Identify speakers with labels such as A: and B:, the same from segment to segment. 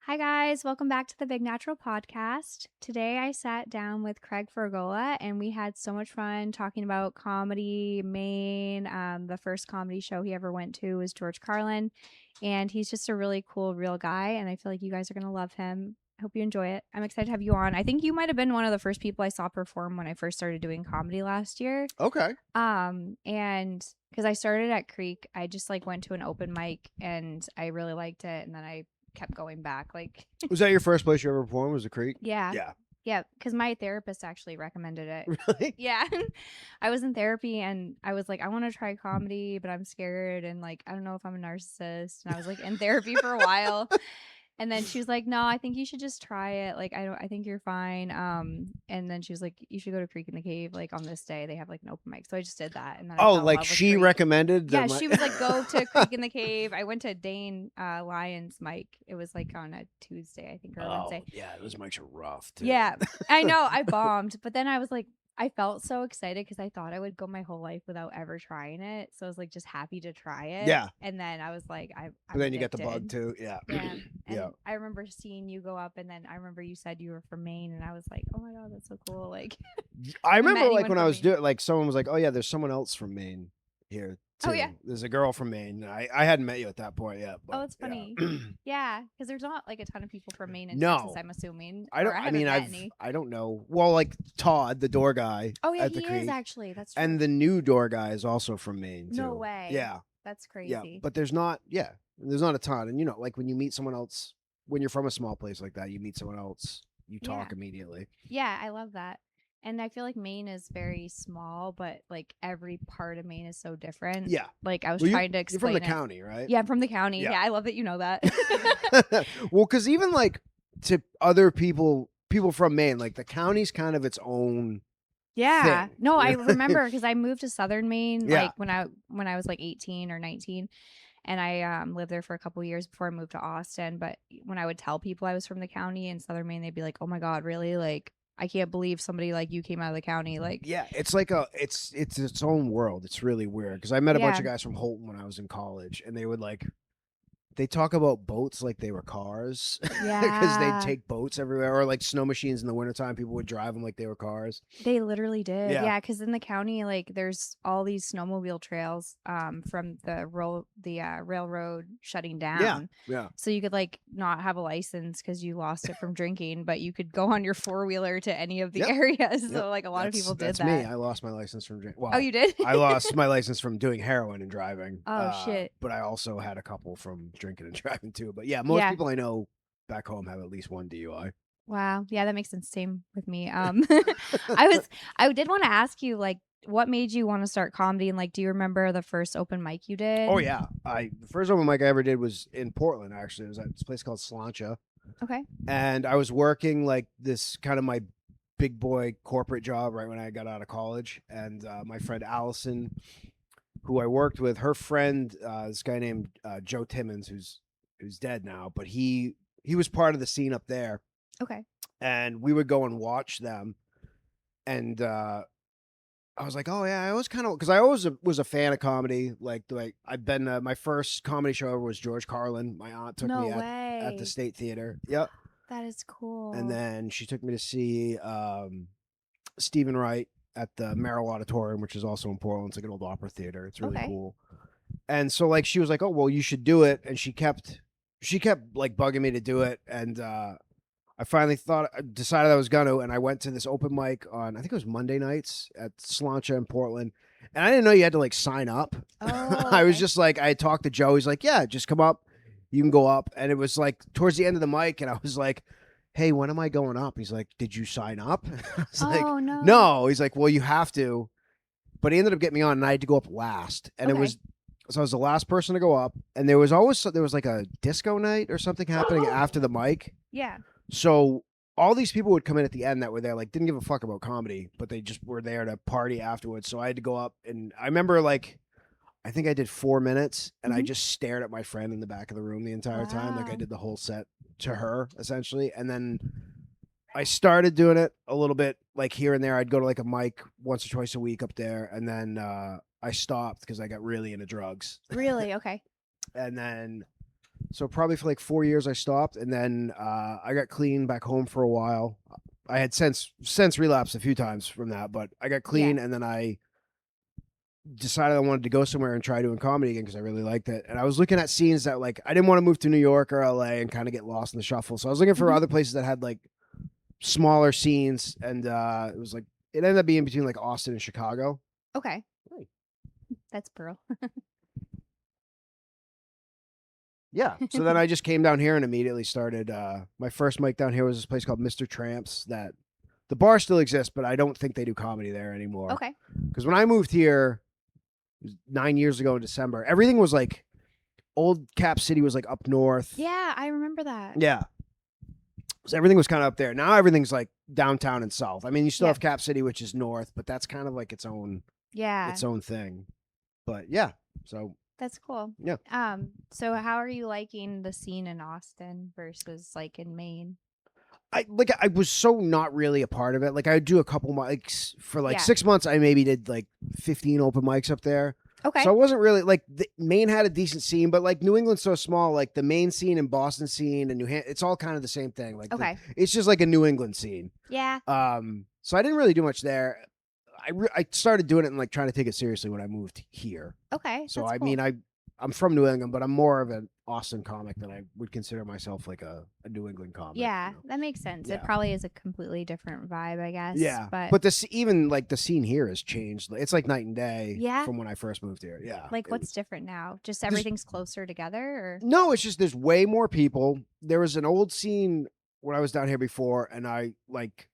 A: Hi, guys. Welcome back to the Big Natural Podcast. Today, I sat down with Craig Fergola and we had so much fun talking about comedy, Maine. The first comedy show he ever went to was George Carlin, and he's just a really cool, real guy. And I feel like you guys are going to love him. I hope you enjoy it. I'm excited to have you on. I think you might have been one of the first people I saw perform when I first started doing comedy last year.
B: Okay.
A: And because I started at Creek, I just like went to an open mic and I really liked it, and then I kept going back. Like,
B: Was that your first place you ever performed? Was the Creek?
A: yeah,
B: Yeah.
A: yeah, because my therapist actually recommended it.
B: Really?
A: Yeah, I was in therapy and I was like, I want to try comedy, but I'm scared and like I don't know if I'm a narcissist. And I was like in therapy for a while, and then she was like, "No, I think you should just try it. Like, I think you're fine." And then she was like, "You should go to Creek in the Cave. Like on this day, they have like an open mic." So I just did that, and then I
B: Oh,
A: fell in
B: like
A: love with
B: she
A: Creek.
B: recommended
A: Yeah,
B: that my
A: she was like, "Go to Creek in the Cave." I went to Dane Lyons' mic. It was like on a Tuesday, I think, or a Wednesday.
B: Oh, yeah, those mics are rough too.
A: Yeah, I know. I bombed, but then I was like, I felt so excited because I thought I would go my whole life without ever trying it. So I was like, just happy to try it.
B: Yeah.
A: And then I was like,
B: And
A: I'm
B: then you get the bug
A: addicted.
B: too. Yeah.
A: Yeah.
B: Yeah.
A: And I remember seeing you go up, and then I remember you said you were from Maine, and I was like, oh my God, that's so cool. Like,
B: I
A: haven't met
B: remember like
A: anyone
B: when I
A: from
B: was
A: Maine.
B: doing like someone was like, "Oh yeah, there's someone else from Maine here
A: Oh, yeah.
B: too. There's a girl from Maine." I hadn't met you at that point yet,
A: Oh,
B: but
A: it's funny.
B: yeah.
A: Yeah. Because there's not like a ton of people from Maine and Texas,
B: No.
A: I'm assuming,
B: I
A: or
B: don't
A: I
B: I mean
A: haven't met any.
B: I don't know. Well, like Todd, the door guy
A: Oh, yeah,
B: at the
A: he is
B: Creek,
A: actually. That's true.
B: and the new door guy is also from Maine
A: No
B: too.
A: way.
B: Yeah.
A: That's
B: Yeah,
A: crazy.
B: but there's not a ton. And like when you meet someone else, when you're from a small place like that, you meet someone else, you
A: Yeah.
B: talk immediately.
A: Yeah, I love that. And I feel like Maine is very small, but like every part of Maine is so different.
B: Yeah.
A: Like I was
B: Well,
A: trying to
B: you're from the
A: explain it.
B: county, right?
A: Yeah, I'm from the county.
B: Yeah.
A: Yeah, I love that you know that.
B: Well, because even like to other people from Maine, like the county's kind of its own
A: Yeah.
B: thing.
A: No, I remember because I moved to Southern Maine
B: Yeah.
A: like when I was like 18 or 19, and I lived there for a couple years before I moved to Austin. But when I would tell people I was from the county in Southern Maine, they'd be like, "Oh my God, really? Like I can't believe somebody like you came out of the county." Like,
B: Yeah, it's like it's its own world. It's really weird because I met a bunch
A: yeah.
B: of guys from Holton when I was in college, and they talk about boats like they were cars because they'd
A: Yeah.
B: take boats everywhere, or like snow machines in the wintertime. People would drive them like they were cars.
A: They literally did.
B: Yeah.
A: Yeah, because in the county, like, there's all these snowmobile trails from the railroad shutting
B: Yeah.
A: down.
B: Yeah.
A: So you could like not have a license because you lost it from drinking, but you could go on your four-wheeler to any of the
B: Yep.
A: areas.
B: Yep.
A: So like a lot of people did
B: That's me.
A: that.
B: I lost my license from drink.
A: Oh,
B: Well,
A: you did?
B: I lost my license from doing heroin and driving.
A: Oh shit.
B: But I also had a couple from drinking and driving too. But yeah, most
A: Yeah.
B: people I know back home have at least one DUI.
A: Wow. Yeah, that makes sense. Same with me. I did want to ask you, like, what made you want to start comedy, and like, do you remember the first open mic you did?
B: Oh yeah, the first open mic I ever did was in Portland. Actually, it was at this place called Slancha.
A: Okay.
B: And I was working like this kind of my big boy corporate job right when I got out of college. And my friend Allison, who I worked with, her friend, this guy named Joe Timmons, who's dead now, but he was part of the scene up there.
A: Okay.
B: And we would go and watch them. And I was like, oh yeah, I always kind of, because I always was a fan of comedy. Like I've been my first comedy show ever was George Carlin. My aunt took
A: No
B: me at
A: way.
B: the State Theater. Yep.
A: That is cool.
B: And then she took me to see Stephen Wright at the Merrill Auditorium, which is also in Portland. It's like an old opera theater. It's really
A: Okay.
B: cool. And so like she was like, oh well, you should do it. And she kept like bugging me to do it. And I finally decided I was gonna, and I went to this open mic on, I think it was Monday nights at Slancha in Portland. And I didn't know you had to like sign up.
A: Oh,
B: I was
A: okay.
B: just like, I talked to Joe. He's like, yeah, just come up. You can go up. And it was like towards the end of the mic, and I was like, hey, when am I going up? He's like, did you sign up? I was like,
A: Oh no.
B: no. He's like, well, you have to. But he ended up getting me on, and I had to go up last. And
A: Okay.
B: so I was the last person to go up. And there was like a disco night or something happening after the mic.
A: Yeah.
B: So all these people would come in at the end that were there, like didn't give a fuck about comedy, but they just were there to party afterwards. So I had to go up, and I remember like, I think I did 4 minutes, and I
A: Mhm.
B: just stared at my friend in the back of the room the entire time. Like I
A: Wow.
B: did the whole set to her essentially. And then I started doing it a little bit like here and there. I'd go to like a mic once or twice a week up there. And then I stopped because I got really into drugs.
A: Really? Okay.
B: And then So probably for like 4 years I stopped, and then I got clean back home for a while. I had since relapsed a few times from that, but I got
A: Yeah.
B: clean, and then I decided I wanted to go somewhere and try doing comedy again because I really liked it. And I was looking at scenes that like I didn't want to move to New York or LA and kind of get lost in the shuffle. So I was looking for
A: Mhm.
B: other places that had like smaller scenes, and it was like it ended up being between like Austin and Chicago.
A: Okay.
B: Right.
A: That's Pearl.
B: Yeah. So then I just came down here and immediately started. My first mic down here was this place called Mr. Tramps. That the bar still exists, but I don't think they do comedy there anymore.
A: Okay.
B: Because when I moved here, it was 9 years ago in December, everything was like old Cap City was like up north.
A: Yeah, I remember that.
B: Yeah. So everything was kind of up there. Now everything's like downtown and south. I mean, you still
A: Yeah.
B: have Cap City, which is north, but that's kind of like
A: Yeah.
B: its own thing. But yeah, so
A: That's cool.
B: yeah.
A: So how are you liking the scene in Austin versus like in Maine?
B: I was so not really a part of it. Like I would do a couple mics for like
A: Yeah.
B: 6 months. I maybe did like 15 open mics up there.
A: Okay.
B: So I wasn't really like Maine had a decent scene, but like New England's so small. Like the Maine scene and Boston scene and New Hampshire, it's all kind of the same thing. Like
A: Okay.
B: it's just like a New England scene.
A: Yeah.
B: So I didn't really do much there. I started doing it and like trying to take it seriously when I moved here.
A: Okay.
B: So
A: That's
B: I
A: cool.
B: mean I'm from New England, but I'm more of an Austin comic than I would consider myself like a New England comic.
A: Yeah,
B: you know?
A: that makes sense.
B: Yeah.
A: It probably is a completely different vibe, I guess.
B: Yeah,
A: But
B: this even like the scene here has changed. It's like night and day.
A: Yeah?
B: From when I first moved here. Yeah,
A: like what's different now? Just
B: There's-
A: everything's closer together or
B: No, it's just there's way more people. There was an old scene when I was down here before, and I like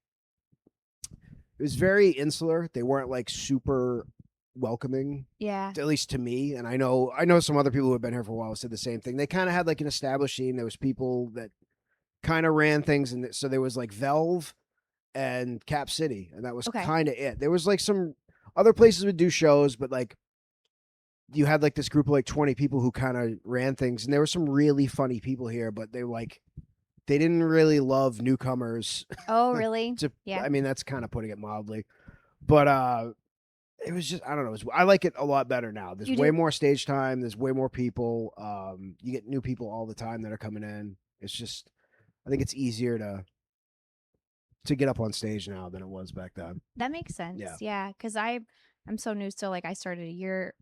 B: it was very insular. They weren't like super welcoming,
A: Yeah.
B: at least to me. And I know some other people who have been here for a while said the same thing. They kind of had like an established scene. There was people that kind of ran things, and so there was like Velve and Cap City, and that was
A: Okay.
B: kind of it. There was like some other places would do shows, but like you had like this group of like 20 people who kind of ran things, and there were some really funny people here, but they didn't really love newcomers.
A: Oh, really? Yeah.
B: I mean, that's kind of putting it mildly, but it was just I don't know. I like it a lot better now. There's way more stage time. There's way more people. You get new people all the time that are coming in. It's just I think it's easier to get up on stage now than it was back then.
A: That makes sense. Yeah, because I'm so new still. Like I started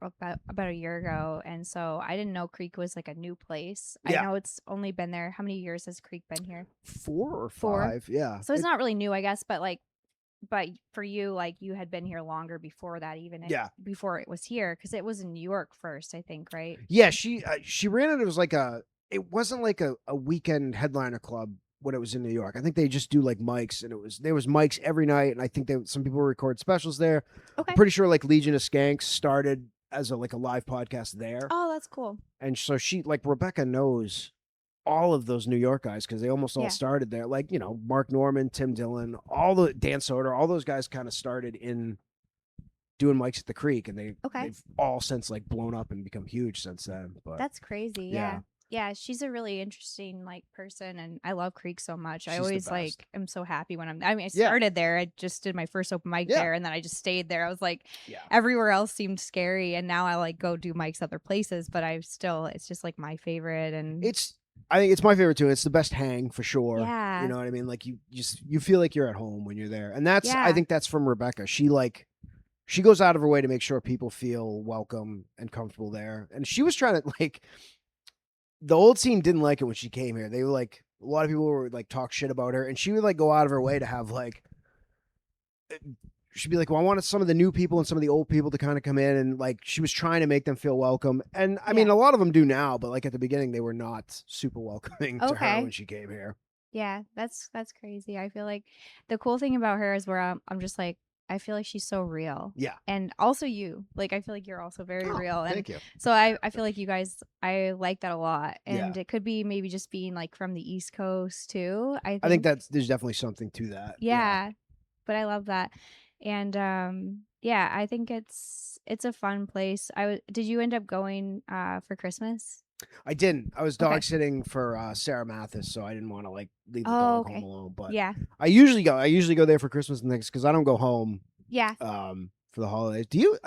A: about a year ago, and so I didn't know Creek was like a new place.
B: Yeah.
A: I know it's only been there. How many years has Creek been here?
B: 4 or 5.
A: Four.
B: Yeah.
A: So it's not really new, I guess. But for you, like you had been here longer before that, even before it was here, because it was in New York first, I think, right?
B: Yeah, she ran it. It was like it wasn't like a weekend headliner club when it was in New York. I think they just do like mics, and there was mics every night, and I think some people record specials there.
A: Okay.
B: I'm pretty sure like Legion of Skanks started as a live podcast there.
A: Oh, that's cool.
B: And so she like Rebecca knows all of those New York guys because they almost all started there. Like, Mark Norman, Tim Dillon, all the Dan Soder, all those guys kind of started in doing mics at the Creek, and they've all since like blown up and become huge since then. But
A: that's crazy. Yeah, she's a really interesting like person, and I love Creek so much. I always like am so happy when I started there. I just did my first open mic there, and then I just stayed there. I was like, everywhere else seemed scary, and now I like go do mics other places, but it's just like my favorite, and
B: I think it's my favorite too. It's the best hang for sure.
A: Yeah.
B: You know what I mean? Like you feel like you're at home when you're there. And that's I think that's from Rebecca. She goes out of her way to make sure people feel welcome and comfortable there. And she was trying to like the old scene didn't like it when she came here. They were like a lot of people were like talk shit about her, and she would like go out of her way to have like she'd be like, well, I wanted some of the new people and some of the old people to kind of come in, and like she was trying to make them feel welcome. And I mean, a lot of them do now, but like at the beginning, they were not super welcoming to her when she came here.
A: Yeah, that's crazy. I feel like the cool thing about her is where I'm just like, I feel like she's so real.
B: Yeah.
A: And also you. Like, I feel like you're also very real. And
B: thank you.
A: So I feel like you guys, I like that a lot. And it could be maybe just being like from the East Coast too. I think
B: there's definitely something to that.
A: Yeah. But I love that. And I think it's a fun place. Did you end up going for Christmas?
B: I didn't. I was dog sitting for Sarah Mathis, so I didn't want to like leave the dog home alone. But I usually go there for Christmas and things because I don't go home.
A: Yeah.
B: for the holidays. Do you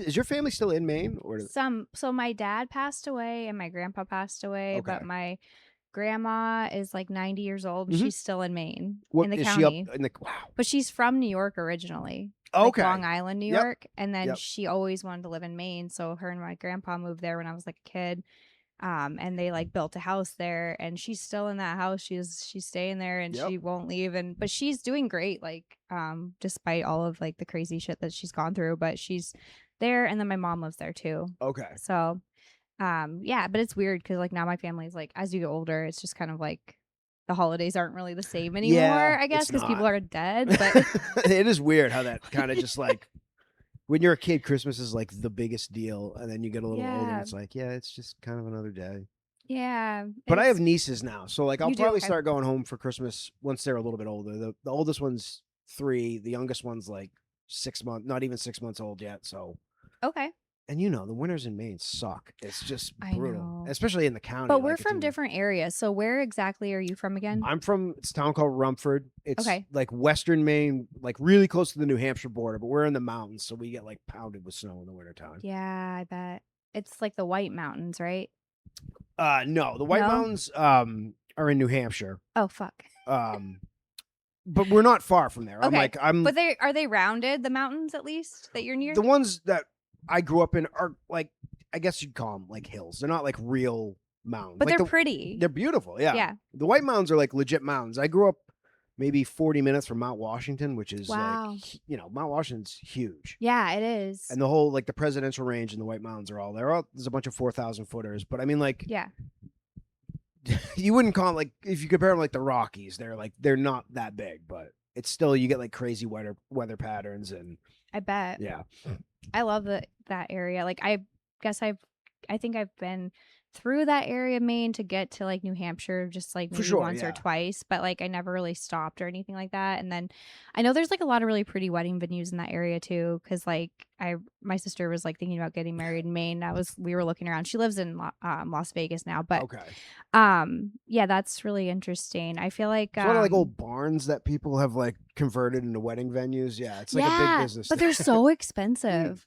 B: is your family still in Maine or
A: So my dad passed away and my grandpa passed away, but
B: okay?
A: my grandma is like 90 years old and
B: Hmm.
A: she's still in Maine,
B: What
A: in the
B: is she up
A: county.
B: in the wow?
A: But she's from New York originally, like Long
B: Okay.
A: Island, New
B: Yep.
A: York. And then
B: Yep.
A: she always wanted to live in Maine. So her and my grandpa moved there when I was like a kid. And they like built a house there and she's still in that house. She's staying there and
B: Yep.
A: she won't leave. And but she's doing great, like, despite all of like the crazy shit that she's gone through, but she's there. And then my mom lives there too.
B: Okay.
A: So yeah, but it's weird because like now my family's like, as you get older, it's just kind of like the holidays aren't really the same
B: Yeah,
A: anymore, I guess,
B: it's
A: because people
B: not.
A: are dead. But
B: It is weird how that kind of just like when you're a kid, Christmas is like the biggest deal, and then you get a little older, and
A: yeah,
B: it's like, yeah, it's just kind of another day.
A: yeah,
B: But I have
A: it's
B: nieces now, so like I'll
A: you do
B: probably
A: okay,
B: start going home for Christmas once they're a little bit older. The oldest one's 3, the youngest one's like 6 months, not even 6 months old yet. So,
A: okay.
B: and the winters in Maine suck. It's just
A: I
B: brutal,
A: know,
B: especially in the county.
A: but we're
B: Like it's
A: from
B: even.
A: different areas. So where exactly are you from again?
B: I'm from it's a town called Rumford. It's
A: Okay,
B: like western Maine, like really close to the New Hampshire border, but we're in the mountains, so we get like pounded with snow in the wintertime.
A: yeah, I bet it's like the White Mountains, right?
B: No, the White
A: No,
B: Mountains are in New Hampshire.
A: oh fuck.
B: Um but we're not far from there.
A: Okay,
B: I'm
A: but they rounded the mountains at least that you're near?
B: the ones that I grew up in are like I guess you'd call them like hills. They're not like real mountains.
A: But
B: Like
A: they're pretty.
B: they're beautiful, yeah.
A: Yeah.
B: The White Mountains are like legit mountains. I grew up maybe 40 minutes from Mount Washington, which is like
A: Wow.
B: Mount Washington's huge.
A: Yeah, it is.
B: And the whole like the presidential range and the White Mountains are all there. There's a bunch of 4,000 footers, but I mean like
A: Yeah,
B: you wouldn't call them like if you compare them like the Rockies, they're not that big, but it's still you get like crazy weather patterns and
A: I bet.
B: yeah.
A: I love that area. Like guess I think I've been through that area of Maine to get to like New Hampshire just like
B: For
A: maybe
B: sure,
A: once or
B: yeah.
A: twice, but like I never really stopped or anything like that. And then I know there's like a lot of really pretty wedding venues in that area too cuz like my sister was like thinking about getting married in Maine. We were looking around. She lives in Las Vegas now, but
B: Okay.
A: yeah, that's really interesting. I feel like
B: It's a lot of like old barns that people have like converted into wedding venues. Yeah, it's like a big
A: yeah,
B: business
A: but they're
B: there.
A: so expensive.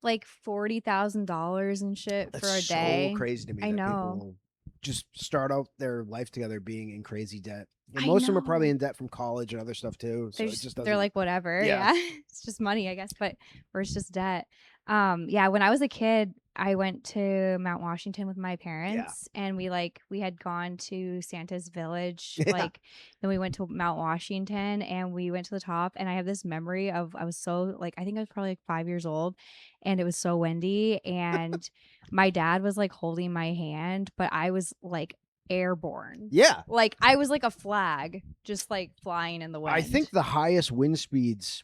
A: Like $40,000 and shit for a
B: That's so
A: day.
B: crazy to me
A: I
B: that
A: know.
B: people just start out their life together being in crazy debt. And
A: I
B: most of them are probably
A: know.
B: in debt from college and other stuff too. So it just
A: They're
B: doesn't.
A: like whatever.
B: Yeah.
A: Yeah. It's just money, I guess, but or it's just debt. Yeah, when I was a kid, I went to Mount Washington with my
B: Yeah.
A: parents and we had gone to Santa's Village,
B: Yeah.
A: like then we went to Mount Washington and we went to the top and I have this memory of I was so like I think I was probably like 5 years old and it was so windy and my dad was like holding my hand, but I was like airborne.
B: Yeah.
A: Like I was like a flag just like flying in the
B: I
A: wind.
B: think the highest wind speeds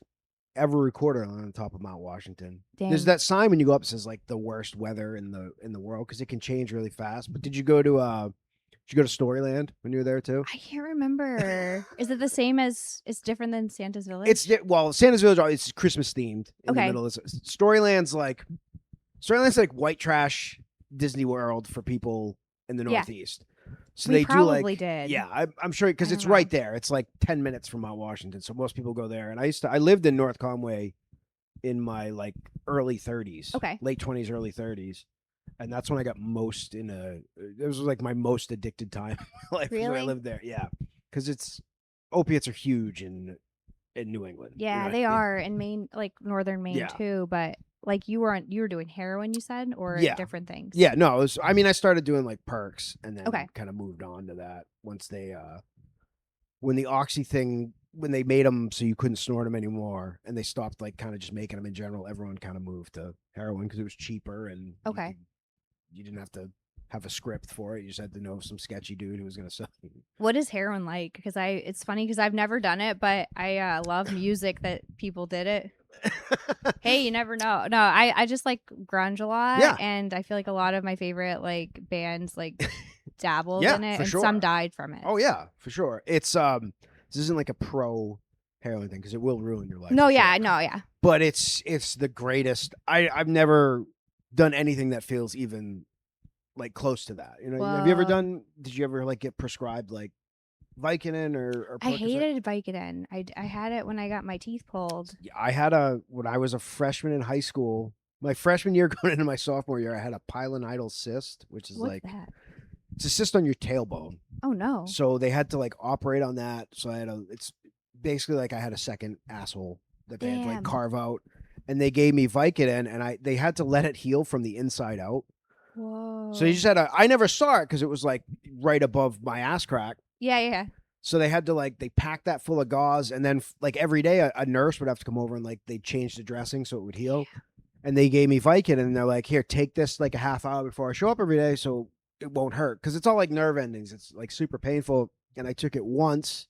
B: ever recorded on the top of Mount Washington. There's
A: Dang.
B: that sign when you go up that says like the worst weather in the world because it can change really fast. But did you go to Storyland when you were there too?
A: I can't remember. Is it the same as it's different than Santa's Village?
B: Well, Santa's Village it's Christmas themed in the
A: Okay.
B: middle. Storyland's like white trash Disney World for people in the
A: Yeah.
B: Northeast. So
A: We
B: they do
A: probably
B: like
A: did.
B: yeah, I'm sure because
A: I
B: it's
A: don't know.
B: right there. It's like 10 minutes from Mount Washington, so most people go there. And I lived in North Conway in my like early 30s,
A: Okay.
B: late 20s, early 30s, and that's when I got most in a. It was like my most addicted time in my life was when I
A: Really?
B: lived there. Yeah, because opiates are huge in New England. you know
A: Yeah,
B: what I
A: they
B: mean?
A: are in Maine, like northern Maine
B: Yeah.
A: too, but like you were doing heroin, you said, or
B: Yeah.
A: different things?
B: Yeah, no, it was. I mean, I started doing like perks, and then
A: Okay.
B: kind of moved on to that once when the oxy thing, when they made them so you couldn't snort them anymore, and they stopped like kind of just making them in general. Everyone kind of moved to heroin because it was cheaper, and
A: Okay.
B: you didn't have to have a script for it. You just had to know some sketchy dude who was going to sell you.
A: What is heroin like? Because it's funny because I've never done it, but I love music that people did it. Hey, you never know. No, I just like grunge a lot,
B: Yeah.
A: and I feel like a lot of my favorite like bands like dabbled
B: Yeah,
A: in it,
B: for
A: and
B: sure.
A: some died from it.
B: Oh yeah, for sure. It's this isn't like a pro heroin thing because it will ruin your life.
A: No,
B: for
A: yeah,
B: sure.
A: no, yeah.
B: But it's the greatest. I've never done anything that feels even like close to that. You know, have you ever
A: Whoa.
B: done? Did you ever like get prescribed like Vicodin or
A: I
B: Percocet?
A: hated Vicodin. I had it when I got my teeth pulled.
B: Yeah, I had when I was a freshman in high school, my freshman year going into my sophomore year, I had a pilonidal cyst, which is
A: What's
B: like
A: that?
B: it's a cyst on your tailbone.
A: Oh no.
B: So they had to like operate on that. So it's basically like I had a second asshole that they had to like
A: Damn.
B: carve out, and they gave me Vicodin, and they had to let it heal from the inside out. So you
A: Whoa.
B: just had I never saw it because it was like right above my ass crack.
A: Yeah, yeah.
B: So they had to like they packed that full of gauze, and then like every day a nurse would have to come over and like they change the dressing so it would heal. And they gave me Vicodin, and they're like, "Here, take this like a half hour before I show up every day, so it won't hurt because it's all like nerve endings. It's like super painful." And I took it once,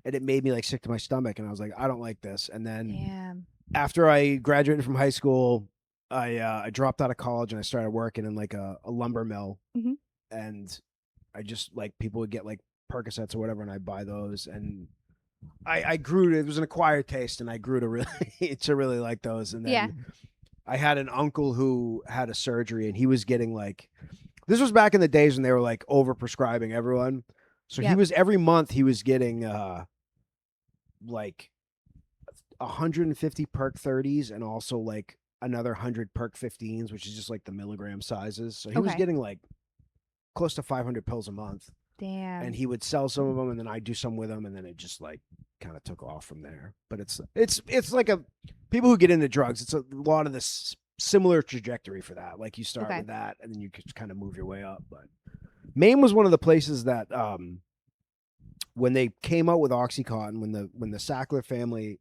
B: and it made me like sick to my stomach, and I was like, "I don't like this." And then
A: Damn.
B: after I graduated from high school, I dropped out of college and I started working in like a lumber mill,
A: Mhm.
B: and I just like people would get like Percocets or whatever, and I buy those, and I grew to it was an acquired taste, and I grew to really to really like those, and
A: Yeah.
B: then I had an uncle who had a surgery, and he was getting like this was back in the days when they were like over prescribing everyone. So he
A: Yep.
B: was every month he was getting like 150 perk 30s and also like another 100 perk 15s, which is just like the milligram sizes. So he was
A: Okay.
B: getting like close to 500 pills a month, and
A: Damn.
B: he would sell some of them, and then I'd do some with him, and then it just like kind of took off from there. But it's like a people who get into drugs. It's a lot of this similar trajectory for that. Like you start
A: Okay.
B: with that, and then you could kind of move your way up. But Maine was one of the places that when they came out with OxyContin, when the Sackler family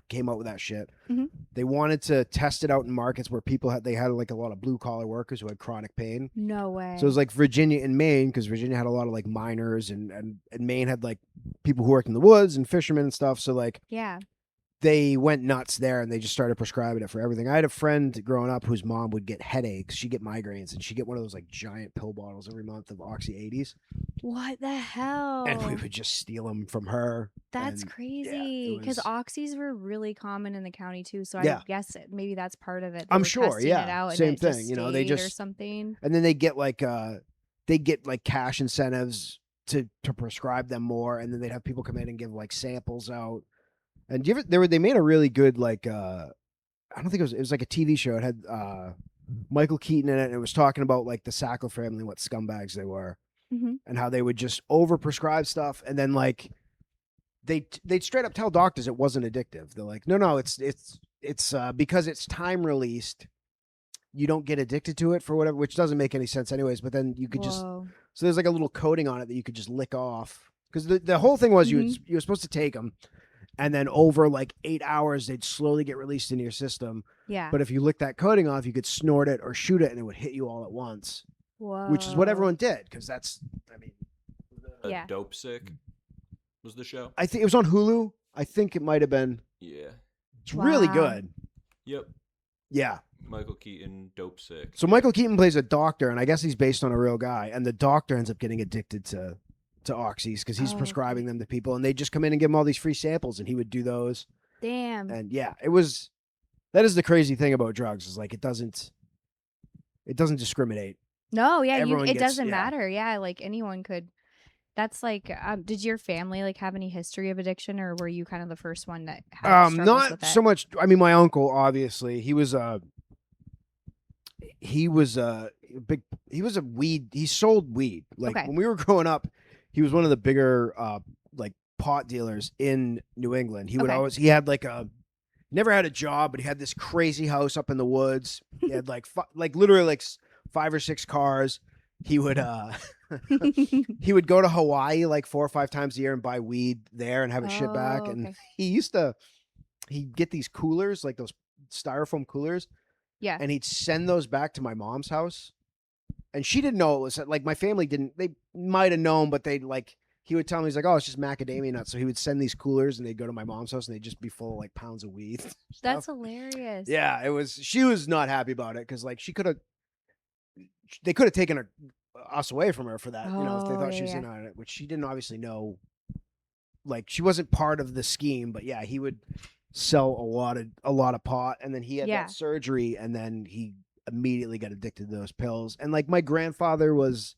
B: came out with that shit,
A: Mhm.
B: they wanted to test it out in markets where people had like a lot of blue collar workers who had chronic pain.
A: No
B: So it was
A: way.
B: like Virginia and Maine, because Virginia had a lot of like miners, and Maine had like people who worked in the woods and fishermen and stuff. So like
A: Yeah.
B: they went nuts there, and they just started prescribing it for everything. I had a friend growing up whose mom would get headaches, she'd get migraines, and she'd get one of those like giant pill bottles every month of Oxy 80s,
A: What the
B: and we
A: hell?
B: would just steal them from her.
A: That's
B: And yeah, it
A: crazy. Because
B: was
A: oxys were really common in the county too. So I
B: yeah,
A: guess maybe that's part of it. They
B: I'm
A: were
B: sure.
A: testing it
B: Yeah,
A: out and
B: same
A: it just
B: thing. You know, they
A: stayed or
B: just
A: something.
B: and then they get like cash incentives to prescribe them more, and then they'd have people come in and give like samples out. And give it they made a really good like I don't think it was like a TV show. It had Michael Keaton in it, and it was talking about like the Sackler family and what scumbags they were,
A: Hmm.
B: and how they would just overprescribe stuff, and then like they'd straight up tell doctors it wasn't addictive. They're like, no, it's because it's time released, you don't get addicted to it for whatever, which doesn't make any sense anyways. But then you could just
A: Whoa.
B: so there's like a little coating on it that you could just lick off, because the whole thing was
A: Hmm.
B: you were supposed to take them, and then over like 8 hours they'd slowly get released into your system.
A: Yeah.
B: But if you lick that coating off, you could snort it or shoot it, and it would hit you all at once, which is what
A: Whoa.
B: everyone did, because that's I mean
A: Yeah.
C: Dope Sick was the show.
B: I think it was on Hulu. I think it might have been.
C: Yeah.
B: It's really
A: Wow.
B: good.
C: Yep.
B: Yeah.
C: Michael Keaton, Dope Sick.
B: So Michael Keaton plays a doctor, and I guess he's based on a real guy. And the doctor ends up getting addicted to oxys because he's
A: Oh,
B: prescribing
A: okay.
B: them to people, and they just come in and give him all these free samples, and he would do those.
A: Damn.
B: And yeah, that is the crazy thing about drugs, is like it doesn't discriminate.
A: No, yeah,
B: Everyone
A: it
B: gets
A: doesn't
B: yeah.
A: matter. Yeah, like anyone could. That's like, did your family like have any history of addiction, or were you kind of the first one that had struggles with
B: Not
A: it?
B: so much. I mean, my uncle obviously he was a big weed. He sold weed. Like
A: Okay.
B: when we were growing up, he was one of the bigger like pot dealers in New England. He would
A: Okay.
B: always he had like never had a job, but he had this crazy house up in the woods. He had like literally like 5 or 6 cars. He would he would go to Hawaii like 4 or 5 times a year and buy weed there and have it shipped back.
A: Oh,
B: And
A: okay.
B: he'd get these coolers, like those styrofoam coolers,
A: Yeah.
B: and he'd send those back to my mom's house. And she didn't know it was like my family didn't. They might have known, but they like he would tell me, he's like, oh, it's just macadamia nuts. So he would send these coolers, and they'd go to my mom's house, and they'd just be full of like pounds of weed.
A: That's hilarious.
B: Yeah, it was. She was not happy about it because like they could have taken us away from her for that. You know, if they
A: Oh,
B: thought she was
A: yeah.
B: in on it, which she didn't obviously know. Like she wasn't part of the scheme, but yeah, he would sell a lot of pot, and then he had
A: Yeah.
B: that surgery, and then he immediately got addicted to those pills. And like my grandfather was,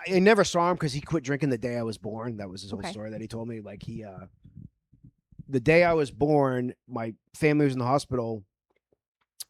B: I never saw him because he quit drinking the day I was born. That was his whole
A: Okay.
B: story that he told me. Like the day I was born, my family was in the hospital.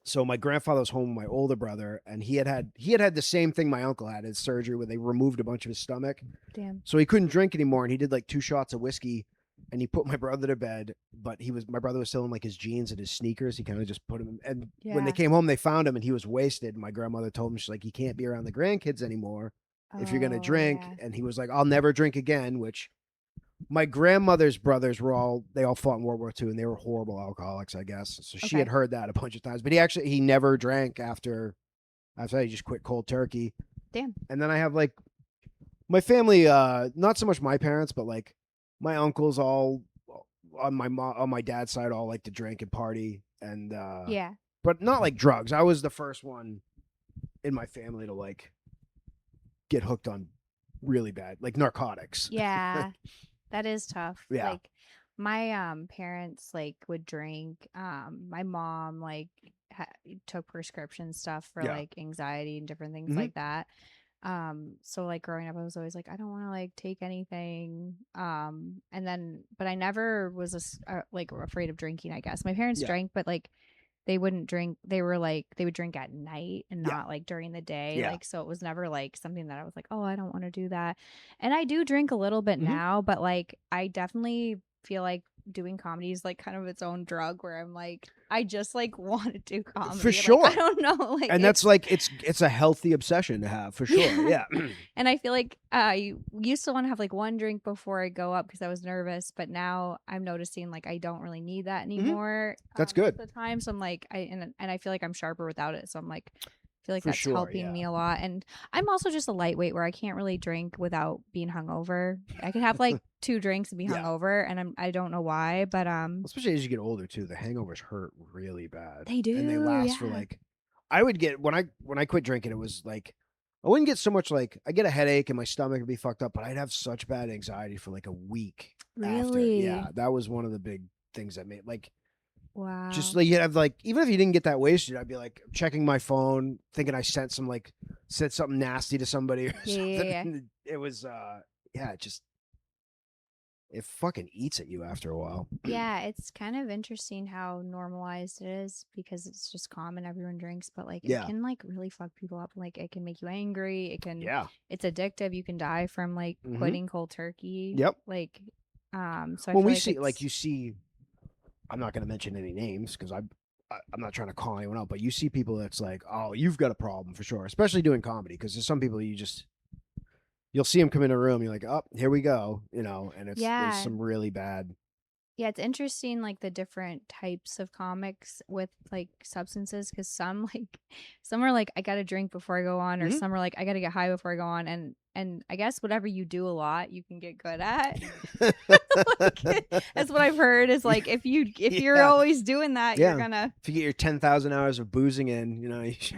B: So my grandfather was home with my older brother, and he had the same thing my uncle had, his surgery where they removed a bunch of his stomach.
A: Damn.
B: So he couldn't drink anymore, and he did like 2 shots of whiskey, and he put my brother to bed. But my brother was still in like his jeans and his sneakers. He kind of just put him in, and when they
A: Yeah.
B: came home, they found him, and he was wasted. My grandmother told him, she's like, "You can't be around the grandkids anymore if you're gonna
A: Oh,
B: drink."
A: yeah.
B: And he was like, "I'll never drink again," which my grandmother's brothers they all fought in World War II, and they were horrible alcoholics, I guess. So she had
A: Okay.
B: heard that a bunch of times, but he never drank after that. He just quit cold turkey.
A: Damn.
B: And then I have like my family, not so much my parents, but like my uncles all on my dad's side all like to drink and party, and
A: Yeah.
B: but not like drugs. I was the first one in my family to like get hooked on really bad, like narcotics.
A: Yeah. That is tough.
B: Yeah.
A: Like my parents like would drink. My mom like took prescription stuff for
B: Yeah.
A: like anxiety and different things
B: Mhm.
A: like that. So like growing up I was always like I don't want to like take anything. And then but I never was like afraid of drinking, I guess. My parents
B: Yeah.
A: drank, but like they wouldn't drink. They were like they would drink at night and
B: Yeah.
A: not like during the day.
B: Yeah.
A: Like so it was never like something that I was like, "Oh, I don't want to do that." And I do drink a little bit
B: Mhm.
A: now, but like I definitely feel like doing comedy is like kind of its own drug where I'm like I just like want to do comedy.
B: For
A: Like,
B: sure.
A: I don't know. Like
B: And that's like it's a healthy obsession to have, for sure.
A: Yeah.
B: Yeah.
A: And I feel like I used to want to have like one drink before I go up because I was nervous, but now I'm noticing like I don't really need that anymore.
B: That's
A: most
B: good.
A: of the time. So I'm like and I feel like I'm sharper without it. So I'm like I feel like
B: For
A: that's
B: sure,
A: helping
B: yeah.
A: me a lot. And I'm also just a lightweight where I can't really drink without being hungover. I can have like 2 drinks and be
B: Yeah.
A: hungover, and I don't know why, but
B: Especially as you get older too, the hangovers hurt really bad.
A: they do.
B: And they last for
A: yeah.
B: like I would get when I quit drinking, it was like I wouldn't get so much like I get a headache and my stomach would be fucked up, but I'd have such bad anxiety for like a week after.
A: Really?
B: Yeah, that was one of the big things that made like
A: Wow.
B: just like you'd have like even if you didn't get that wasted, I'd be like checking my phone, thinking I said something nasty to somebody or
A: Yeah,
B: something.
A: yeah.
B: And it was it fucking eats at you after a while.
A: Yeah, it's kind of interesting how normalized it is because it's just common, everyone drinks, but like it
B: Yeah.
A: can like really fuck people up. Like it can make you angry.
B: Yeah.
A: It's addictive. You can die from like
B: Mhm.
A: quitting cold turkey.
B: Yep.
A: Like so I
B: When
A: feel
B: we
A: like
B: see
A: it's-
B: you see I'm not going to mention any names because I'm not trying to call anyone out, but you see people that's like, oh, you've got a problem for sure, especially doing comedy because there's some people you'll see them come in a room, you're like, oh, here we go, and there's
A: Yeah.
B: some really bad.
A: Yeah, it's interesting like the different types of comics with like substances because some are like I gotta drink before I go on, or
B: Mhm.
A: some are like I gotta get high before I go on, and I guess whatever you do a lot, you can get good at. Like, that's what I've heard is like if you're
B: Yeah.
A: always doing that,
B: Yeah.
A: you're gonna
B: If you get your 10,000 hours of boozing in,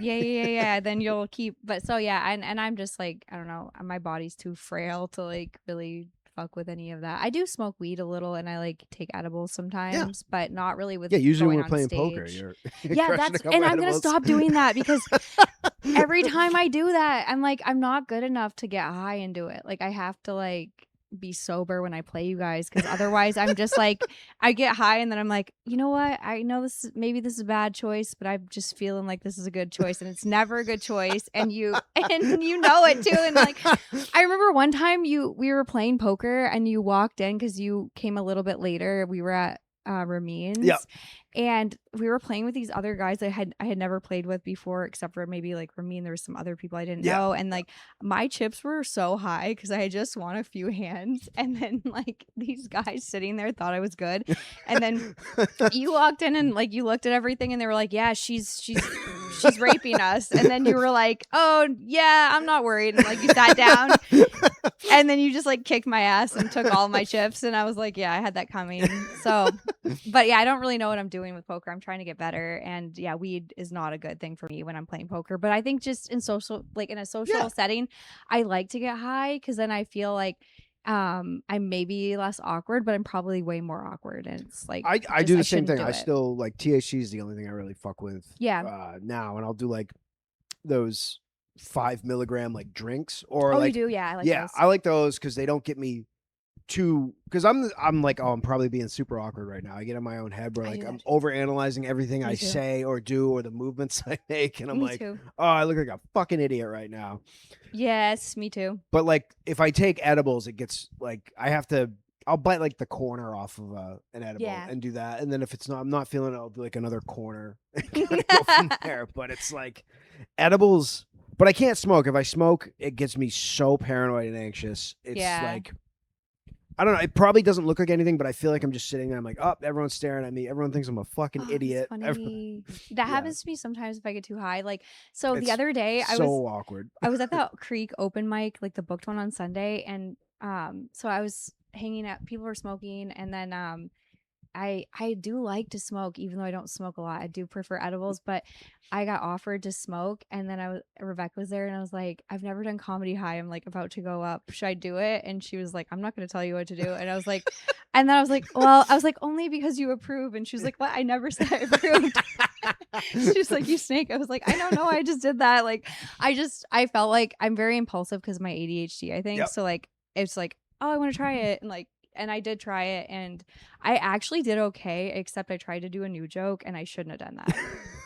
A: yeah, then you'll keep. But so yeah, and I'm just like I don't know, my body's too frail to like really fuck with any of that. I do smoke weed a little and I like take edibles sometimes, but not really with
B: yeah. Usually when
A: going
B: we're
A: on
B: playing
A: stage.
B: poker, you're
A: Yeah,
B: crushing a
A: that's
B: couple
A: and I'm gonna
B: edibles.
A: stop doing that because every time I do that, I'm like I'm not good enough to get high and do it. Like I have to like be sober when I play you guys because otherwise I'm just like I get high and then I'm like, you know what? I know maybe this is a bad choice, but I'm just feeling like this is a good choice and it's never a good choice and you know it too. And like I remember one time we were playing poker and you walked in because you came a little bit later. We were at reminisce.
B: Yep.
A: And we were playing with these other guys that I had never played with before, except for maybe like Ramin. There was some other people I didn't
B: Yeah.
A: know, and like my chips were so high because I had just won a few hands, and then like these guys sitting there thought I was good, and then you walked in and like you looked at everything, and they were like, "Yeah, she's raping us," and then you were like, "Oh yeah, I'm not worried," and like you sat down, and then you just like kicked my ass and took all my chips, and I was like, "Yeah, I had that coming." So, but yeah, I don't really know what I'm doing with poker. I'm trying to get better, and yeah, weed is not a good thing for me when I'm playing poker. But I think just in a social
B: Yeah.
A: setting, I like to get high because then I feel like I'm maybe less awkward, but I'm probably way more awkward, and it's like
B: I do the same
A: shouldn't
B: thing.
A: do
B: I
A: it.
B: still like THC is the only thing I really fuck with.
A: Yeah.
B: Now, and I'll do like those 5 milligram like drinks or
A: Oh,
B: like
A: you do? Yeah, I like
B: yeah,
A: those.
B: I like those because they don't get me too because I'm like, oh, I'm probably being super awkward right now. I get in my own head where
A: I
B: like
A: do
B: I'm
A: that too.
B: over analyzing everything I
A: too.
B: say or do or the movements I make, and I'm
A: Me
B: like,
A: too.
B: oh, I look like a fucking idiot right now.
A: Yes, me too.
B: But like if I take edibles, it gets like I'll bite like the corner off of an edible
A: Yeah.
B: and do that, and then if I'm not feeling it, I'll do like another corner and kind of go from there. But it's like edibles. But I can't smoke. If I smoke, it gets me so paranoid and anxious. It's like I don't know. It probably doesn't look like anything, but I feel like I'm just sitting there. I'm like, oh, everyone's staring at me. Everyone thinks I'm a fucking
A: Oh,
B: idiot.
A: that's funny. That happens to me sometimes if I get too high. Like, so
B: It's
A: the other day
B: so awkward.
A: I was at the Creek open mic, like the booked one on Sunday, and so I was hanging out. People were smoking, and then I do like to smoke, even though I don't smoke a lot. I do prefer edibles, but I got offered to smoke, and then Rebecca was there, and I was like, I've never done comedy high. I'm like about to go up. Should I do it? And she was like, I'm not going to tell you what to do. And I was like, and then I was like, well, I was like, only because you approve. And she was like, what? I never said I approved. She's like, you snake. I was like, I don't know. I just did that. Like, I felt like I'm very impulsive because of my ADHD, I think.
B: Yep.
A: So like, it's like, oh, I want to try it. And like, and I did try it, and I actually did okay, except I tried to do a new joke, and I shouldn't have done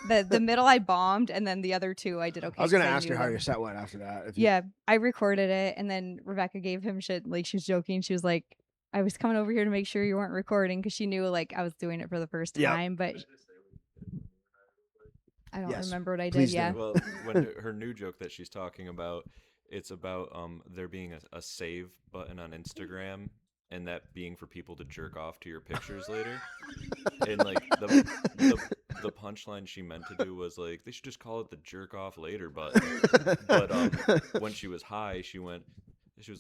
A: that. The middle I bombed, and then the other two I did okay.
B: I was gonna
A: 'cause I
B: ask you
A: knew
B: how
A: them.
B: your set went after that.
A: Yeah, I recorded it, and then Rebecca gave him shit. Like, she was joking. She was like, I was coming over here to make sure you weren't recording, because she knew like I was doing it for the first
B: Yep.
A: time. But I don't
B: Yes,
A: remember what I did.
B: please do.
A: Yeah.
C: Well, when her new joke that she's talking about, it's about there being a save button on Instagram, and that being for people to jerk off to your pictures later. And like the punchline she meant to do was like, they should just call it the jerk off later button. But when she was high, she was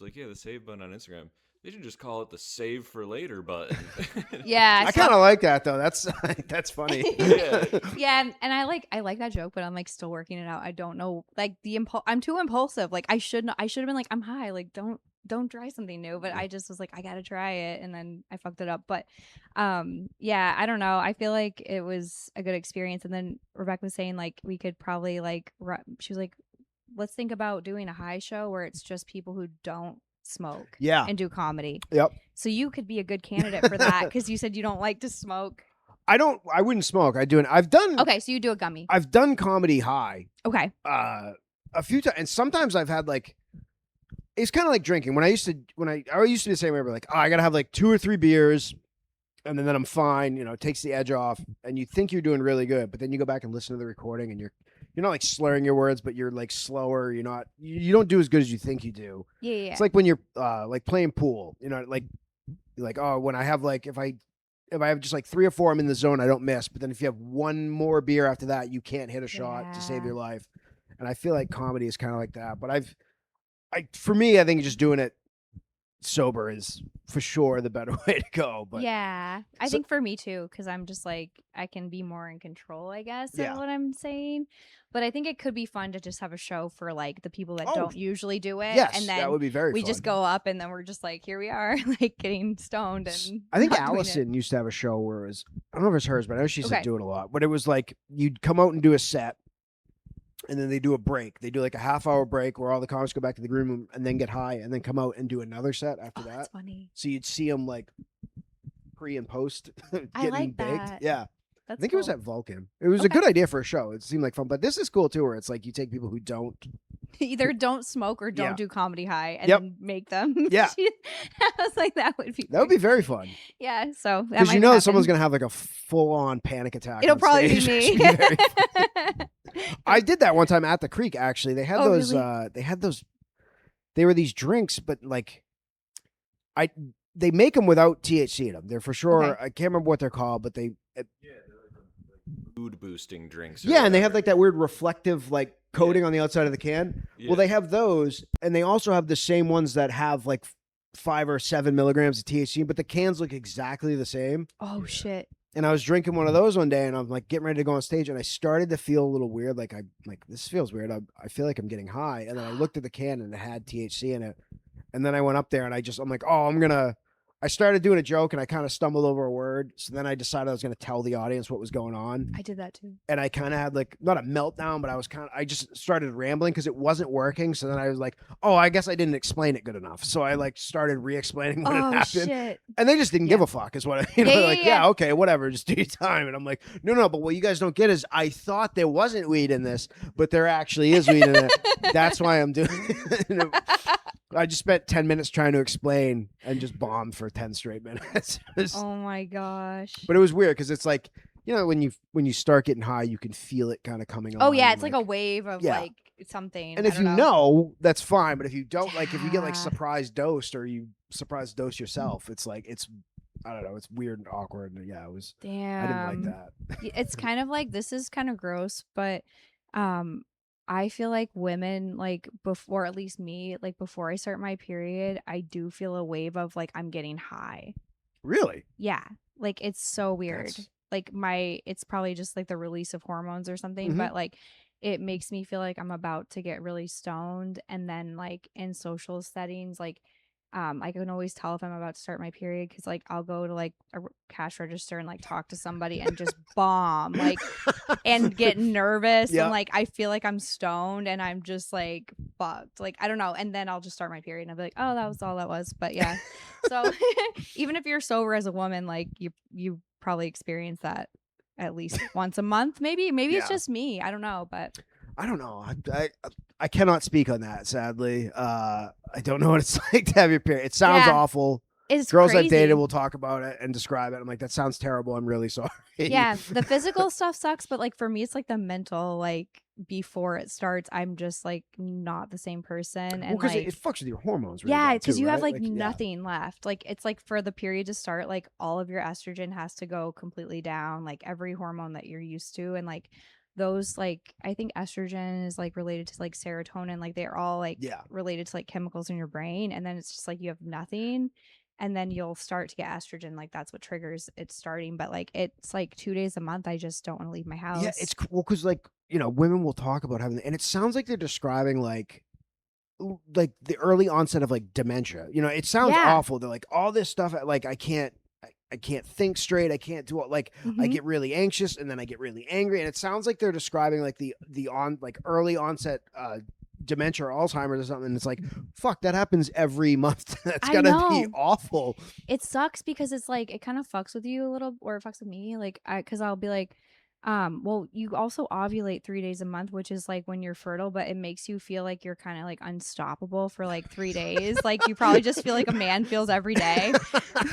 C: like, yeah, the save button on Instagram, they should just call it the save for later button.
A: Yeah,
B: I kind of like that though. That's funny.
C: Yeah.
A: Yeah, and I like that joke, but I'm like still working it out. I don't know, like I'm too impulsive. Like I have been like, I'm high, like don't try something new. But I just was like, I gotta try it, and then I fucked it up. But yeah, I don't know. I feel like it was a good experience. And then Rebecca was saying like we could probably like she was like, let's think about doing a high show where it's just people who don't smoke
B: Yeah.
A: and do comedy.
B: Yep.
A: So you could be a good candidate for that, because you said you don't like to smoke.
B: I wouldn't smoke. I've done
A: Okay, so you do a gummy.
B: I've done comedy high
A: Okay.
B: a few times, and sometimes I've had like, it's kind of like drinking. When I used to be the same way, but like, oh, I gotta have like 2 or 3 beers, and then I'm fine. You know, it takes the edge off, and you think you're doing really good, but then you go back and listen to the recording, and you're not like slurring your words, but you're like slower. You don't do as good as you think you do.
A: Yeah.
B: It's like when you're like playing pool. You know, like oh, when I have like if I have just like 3 or 4, I'm in the zone, I don't miss. But then if you have one more beer after that, you can't hit a shot to save your life. And I feel like comedy is kind of like that. But for me, I think just doing it sober is for sure the better way to go. But
A: yeah, I think for me too, because I'm just like, I can be more in control, I guess, of what I'm saying. But I think it could be fun to just have a show for like the people that don't usually do it.
B: Yes,
A: and then
B: that would be very
A: we
B: fun.
A: just go up, and then we're just like, here we are, like getting stoned. And
B: I think
A: not doing it.
B: Allison used to have a show where it was, I don't know if it's hers, but I know she used to
A: Okay.
B: do it a lot. But it was like you'd come out and do a set, and then they do a break. They do like a half-hour break where all the comics go back to the green room and then get high, and then come out and do another set after that.
A: That's funny.
B: So you'd see them like pre and post getting
A: I like
B: baked.
A: that.
B: Yeah.
A: That's
B: I think it was
A: cool.
B: at Vulcan. It was a good idea for a show. It seemed like fun. But this is cool too, where it's like you take people who don't
A: Either don't smoke or don't
B: Yeah.
A: do comedy high, and
B: Yep.
A: then make them.
B: Yeah.
A: I was like, that would be
B: very fun.
A: Yeah, so that
B: Because
A: might
B: you know that
A: happen.
B: someone's gonna have like a full-on panic attack.
A: It'll
B: on
A: probably be
B: stage,
A: me.
B: which would very fun. I did that one time at the Creek. Actually, they had those.
A: Really?
B: They were these drinks, but like, they make them without THC in them. They're for sure.
A: Okay.
B: I can't remember what they're called, but they.
C: Mood boosting drinks. or
B: Yeah, and they have
C: whatever.
B: like that weird reflective like coating on the outside of the can.
C: Yeah.
B: Well, they have those, and they also have the same ones that have like 5 or 7 milligrams of THC, but the cans look exactly the same.
A: Oh shit.
B: And I was drinking one of those one day, and I'm like getting ready to go on stage, and I started to feel a little weird. Like this feels weird. I feel like I'm getting high, and then I looked at the can, and it had THC in it. And then I went up there, and I'm like, oh, I'm gonna I started doing a joke and I kind of stumbled over a word. So then I decided I was going to tell the audience what was going on.
A: I did that too.
B: And I kind of had like, not a meltdown, but I just started rambling because it wasn't working. So then I was like, oh, I guess I didn't explain it good enough. So I like started re-explaining what had happened.
A: Shit.
B: And they just didn't give a fuck is what, yeah, okay, whatever. Just do your time. And I'm like, no, but what you guys don't get is I thought there wasn't weed in this, but there actually is weed in it. That's why I'm doing it. I just spent 10 minutes trying to explain and just bombed for 10 straight minutes.
A: Oh my gosh.
B: But it was weird because it's like, you know, when you start getting high, you can feel it kind of coming on.
A: Oh yeah, it's like a wave of like something.
B: And if you know, that's fine. But if you don't, like if you get like surprise dosed or you surprise dose yourself, it's like I don't know, it's weird and awkward. And yeah, it was.
A: Damn.
B: I didn't like that.
A: It's kind of like, this is kind of gross, but I feel like women, like before, at least me, like before I start my period, I do feel a wave of like I'm getting high.
B: Really?
A: Yeah. Like it's so weird. Like it's probably just like the release of hormones or something, but like it makes me feel like I'm about to get really stoned. And then like in social settings, like I can always tell if I'm about to start my period because like I'll go to like a cash register and like talk to somebody and just bomb like and get nervous and like I feel like I'm stoned and I'm just like fucked, like I don't know, and then I'll just start my period and I'll be like, oh, that was all that was. But yeah, so even if you're sober as a woman, like you probably experience that at least once a month, maybe it's just me, I don't know, but
B: I don't know. I cannot speak on that, sadly. I don't know what it's like to have your period. It sounds awful.
A: It's
B: Girls
A: crazy.
B: I've dated will talk about it and describe it. I'm like, that sounds terrible. I'm really sorry.
A: Yeah, the physical stuff sucks, but like for me, it's like the mental, like before it starts, I'm just like not the same person. And
B: because
A: like,
B: it fucks with your hormones. Really
A: yeah, because you
B: right?
A: have like nothing left. Like it's like for the period to start, like all of your estrogen has to go completely down, like every hormone that you're used to. And like those, like I think estrogen is like related to like serotonin, like they're all like related to like chemicals in your brain. And then it's just like you have nothing. And then you'll start to get estrogen, like that's what triggers it starting. But like it's like 2 days a month I just don't want to leave my house.
B: Yeah, it's cool because like, you know, women will talk about having, and it sounds like they're describing like the early onset of like dementia. You know, it sounds awful. They're like all this stuff, like I can't think straight. I can't do it. Like I get really anxious and then I get really angry. And it sounds like they're describing like the early onset dementia or Alzheimer's or something. It's like, fuck, that happens every month. That's gotta be awful.
A: It sucks because it's like it kind of fucks with you a little, or it fucks with me. Like because I'll be like, well, you also ovulate 3 days a month, which is like when you're fertile, but it makes you feel like you're kind of like unstoppable for like 3 days. Like you probably just feel like a man feels every day,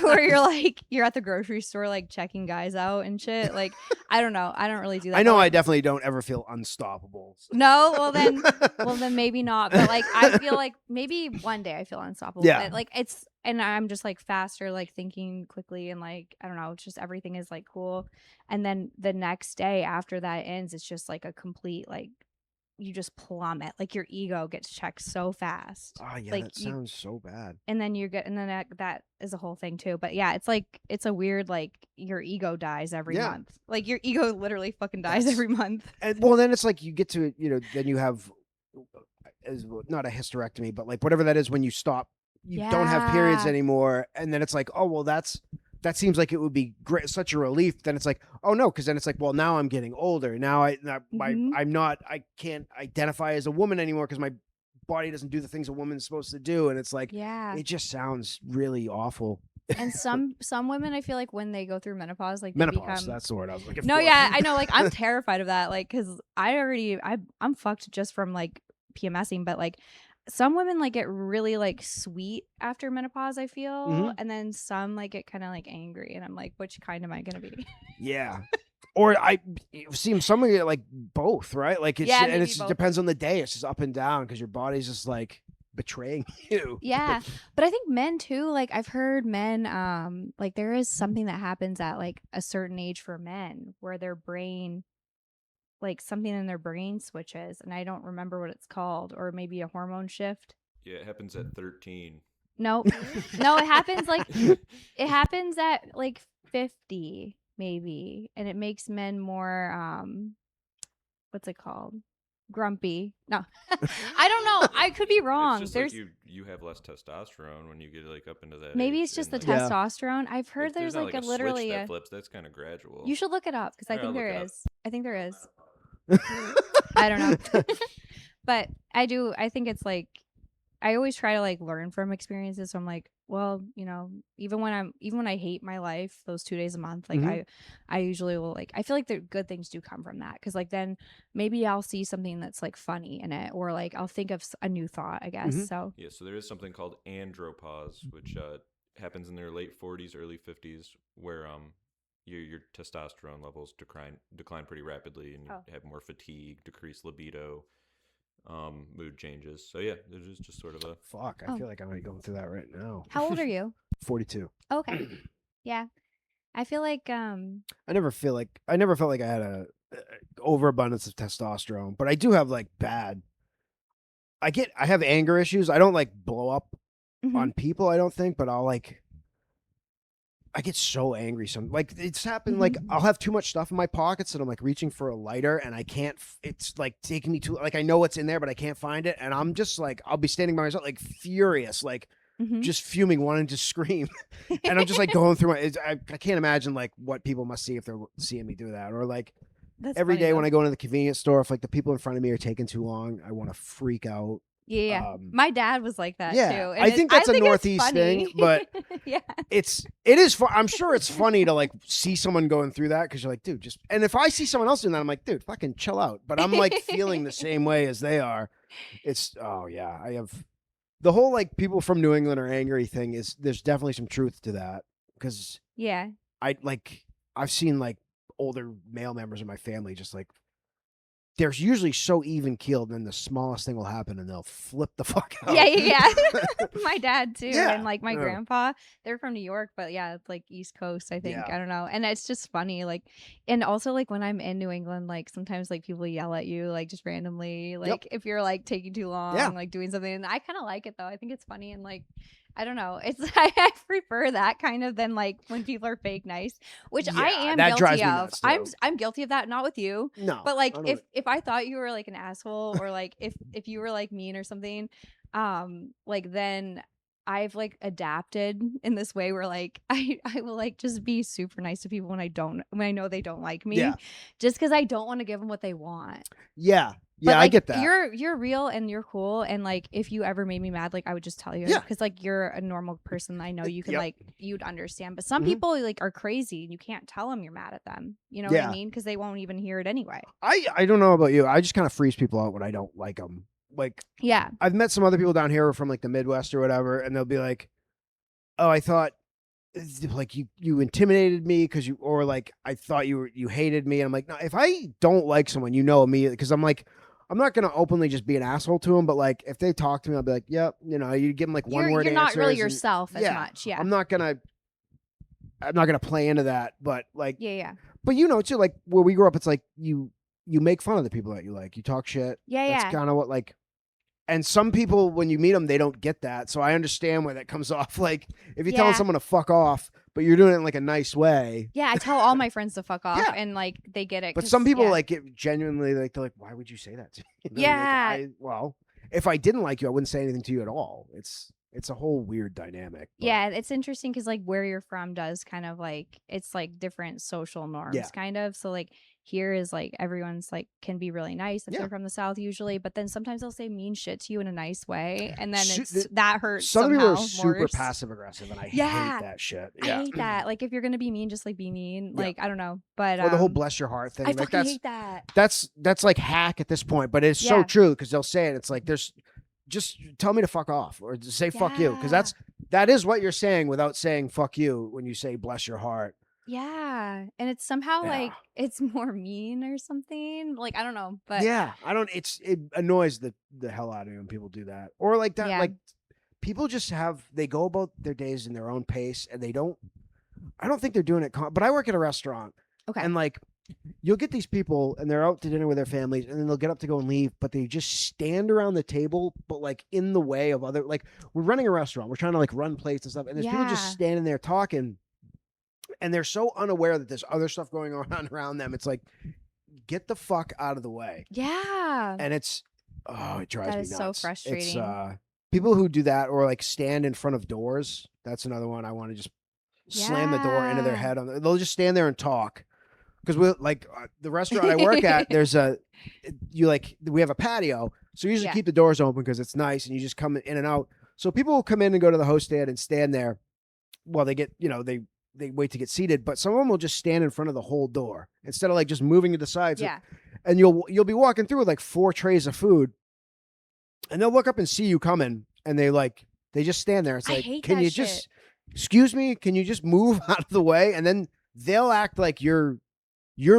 A: where you're like you're at the grocery store like checking guys out and shit. Like I don't know, I don't really do that.
B: I know,
A: like,
B: I definitely don't ever feel unstoppable. So.
A: No, well then maybe not. But like I feel like maybe one day I feel unstoppable.
B: Yeah,
A: but, like it's. And I'm just like faster, like thinking quickly, and like I don't know, it's just everything is like cool. And then the next day after that ends, it's just like a complete like you just plummet, like your ego gets checked so fast.
B: Oh yeah,
A: like
B: that sounds so bad.
A: And then and then that is a whole thing too. But yeah, it's like it's a weird like your ego dies every month. Like your ego literally fucking dies every month.
B: And well, then it's like you get to then you have not a hysterectomy, but like whatever that is when you stop. You don't have periods anymore, and then it's like, oh well, that seems like it would be great, such a relief. Then it's like, oh no, because then it's like, well, now I'm getting older. Now I can't identify as a woman anymore because my body doesn't do the things a woman's supposed to do, and it's like, it just sounds really awful.
A: And some women, I feel like when they go through menopause, like
B: menopause, that's the word I was looking for.
A: No, yeah, I know. Like I'm terrified of that, like because I'm fucked just from like PMSing, but like. Some women like get really like sweet after menopause, I feel, and then some like get kind of like angry, and I'm like, which kind am I gonna be?
B: Yeah, or I see some get like both, right? Like it's and it depends on the day. It's just up and down because your body's just like betraying you.
A: Yeah, but I think men too. Like I've heard men, like there is something that happens at like a certain age for men where their brain. Like something in their brain switches, and I don't remember what it's called, or maybe a hormone shift.
C: Yeah, it happens at 13.
A: No, it happens like it happens at like 50 maybe, and it makes men more what's it called? grumpy. No, I don't know. I could be wrong.
C: It's just
A: There's
C: like you have less testosterone when you get like up into that
A: maybe
C: age,
A: it's just the
C: and like,
B: Yeah.
A: testosterone. I've heard
C: like,
A: there's
C: not
A: like
C: like
A: a
C: a switch
A: literally
C: that
A: a.
C: flips. That's kind of gradual.
A: You should look it up because I
C: Alright,
A: think
C: I'll
A: there
C: look it up.
A: is. I think there is. I don't know. But I do. I think it's like I always try to like learn from experiences. So I'm like, well, you know, even when I hate my life, those 2 days a month, like
B: Mhm.
A: I usually will like I feel like the good things do come from that because like then maybe I'll see something that's like funny in it or like I'll think of a new thought. I guess
B: Mhm.
A: so.
C: Yeah, so there is something called andropause, which happens in their late 40s, early 50s, where your testosterone levels decline pretty rapidly, and you
A: Oh.
C: have more fatigue, decreased libido, mood changes. So yeah, there's just sort of a
B: Fuck, I
A: Oh.
B: feel like I'm already going through that right now.
A: How old are you?
B: 42.
A: Okay. Yeah. I feel like
B: I never felt like I had a overabundance of testosterone, but I do have like bad. I have anger issues. I don't like blow up
A: mhm.
B: on people, I don't think, but I get so angry. Like it's happened. Like I'll have too much stuff in my pockets, and I'm like reaching for a lighter, and I can't. It's like taking me to like I know what's in there, but I can't find it, and I'm just like I'll be standing by myself, like furious, like
A: Mhm.
B: just fuming, wanting to scream, and I'm just like going through I can't imagine like what people must see if they're seeing me do that, or like
A: That's
B: every
A: funny,
B: day when
A: though.
B: I go into the convenience store, if like the people in front of me are taking too long, I want to freak out.
A: Yeah. My dad was like that
B: Yeah,
A: too.
B: I think that's a
A: it's
B: Northeast
A: funny.
B: thing, but
A: yeah.
B: it is fun. I'm sure it's funny to like see someone going through that because you're like, dude, just. And if I see someone else doing that, I'm like, dude, fucking chill out. But I'm like feeling the same way as they are. Oh yeah, I have the whole like people from New England are angry thing is there's definitely some truth to that because
A: Yeah.
B: I've seen like older male members of my family just like they're usually so even keeled, and then the smallest thing will happen, and they'll flip the fuck out.
A: Yeah. My dad too,
B: Yeah.
A: and like my grandpa. They're from New York, but yeah, it's like East Coast. I think
B: Yeah.
A: I don't know, and it's just funny. Like, and also like when I'm in New England, like sometimes like people yell at you like just randomly, like if you're like taking too long, like doing something. And I kind of like it though. I think it's funny and like. I don't know. It's I prefer that kind of than like when people are fake nice, which I am
B: that drives
A: guilty
B: me
A: of.
B: nuts, too.
A: I'm guilty of that. Not with you,
B: No,
A: but like
B: I don't-
A: if I thought you were like an asshole or like if you were like mean or something, like then I've like adapted in this way where like I will like just be super nice to people when I know they don't like me,
B: Yeah.
A: just because I don't want to give them what they want.
B: Yeah.
A: But,
B: Yeah,
A: like,
B: I get that.
A: You're real and you're cool, and like if you ever made me mad, like I would just tell you,
B: Yeah.
A: because like you're a normal person. I know you can like you'd understand, but some
B: Mhm.
A: people like are crazy and you can't tell them you're mad at them. You know what I
B: Yeah.
A: mean? Because they won't even hear it anyway.
B: I don't know about you. I just kind of freeze people out when I don't like them. Like
A: Yeah.
B: I've met some other people down here from like the Midwest or whatever, and they'll be like, "Oh, I thought like you intimidated me because you or like I thought you hated me." And I'm like, no, if I don't like someone, you know immediately because I'm like. I'm not gonna openly just be an asshole to them, but like if they talk to me, I'll be like, "Yep," you know, you give them like one word
A: You're not really
B: answers, and-
A: yourself as
B: yeah,
A: much. Yeah.
B: I'm not gonna play into that, but like,
A: Yeah.
B: but you know too, like where we grew up, it's like you make fun of the people that you like, you talk shit.
A: Yeah.
B: That's kind of what like. And some people, when you meet them, they don't get that. So I understand where that comes off. Like if you're telling
A: Yeah.
B: someone to fuck off, but you're doing it in like a nice way.
A: Yeah, I tell all my friends to fuck off,
B: Yeah.
A: and like they get it.
B: But
A: 'cause,
B: some people
A: yeah.
B: like it genuinely. Like they're like, why would you say that to me? You know,
A: Yeah.
B: like, well, if I didn't like you, I wouldn't say anything to you at all. It's a whole weird dynamic. But
A: Yeah, it's interesting because like where you're from does kind of like it's like different social norms,
B: Yeah.
A: kind of. So like here is like everyone's like can be really nice if
B: Yeah.
A: they're from the South usually, but then sometimes they'll say mean shit to you in a nice way, and then
B: Su-
A: it's that hurts.
B: Some people are
A: somehow
B: super
A: worse.
B: passive aggressive, and I
A: Yeah.
B: hate that shit.
A: I
B: Yeah.
A: hate that. Like if you're gonna be mean, just like be mean. Like I don't know, but
B: Or the whole bless your heart thing.
A: I
B: like
A: fucking hate that.
B: that's like hack at this point, but it's so
A: Yeah.
B: true because they'll say it. It's like there's just tell me to fuck off or just say fuck you because that is what you're saying without saying fuck you when you say bless your heart.
A: Yeah, and it's somehow
B: Yeah.
A: like it's more mean or something. Like I don't know, but
B: Yeah, I don't. It annoys the hell out of me when people do that or like that.
A: Yeah.
B: Like people just they go about their days in their own pace and they don't. I don't think they're doing it. But I work at a restaurant.
A: Okay.
B: And like you'll get these people and they're out to dinner with their families and then they'll get up to go and leave, but they just stand around the table, but like in the way of other, like we're running a restaurant, we're trying to like run plates and stuff. And there's people just
A: Yeah.
B: standing there talking and they're so unaware that there's other stuff going on around them. It's like, get the fuck out of the way.
A: Yeah.
B: And it drives
A: That
B: me
A: is
B: nuts.
A: so frustrating.
B: It's people who do that or like stand in front of doors. That's another one I want to just slam the door into their
A: Yeah.
B: head. They'll just stand there and talk. Because we like the restaurant I work at, we have a patio, so you usually
A: Yeah.
B: keep the doors open because it's nice and you just come in and out. So people will come in and go to the host stand and stand there while they get, they wait to get seated. But some of them will just stand in front of the whole door instead of like just moving to the sides.
A: Yeah.
B: And you'll be walking through with like 4 trays of food, and they'll look up and see you coming, and they just stand there. It's
A: I
B: like,
A: hate
B: can
A: that
B: you
A: shit.
B: just excuse me? Can you just move out of the way? And then they'll act like you're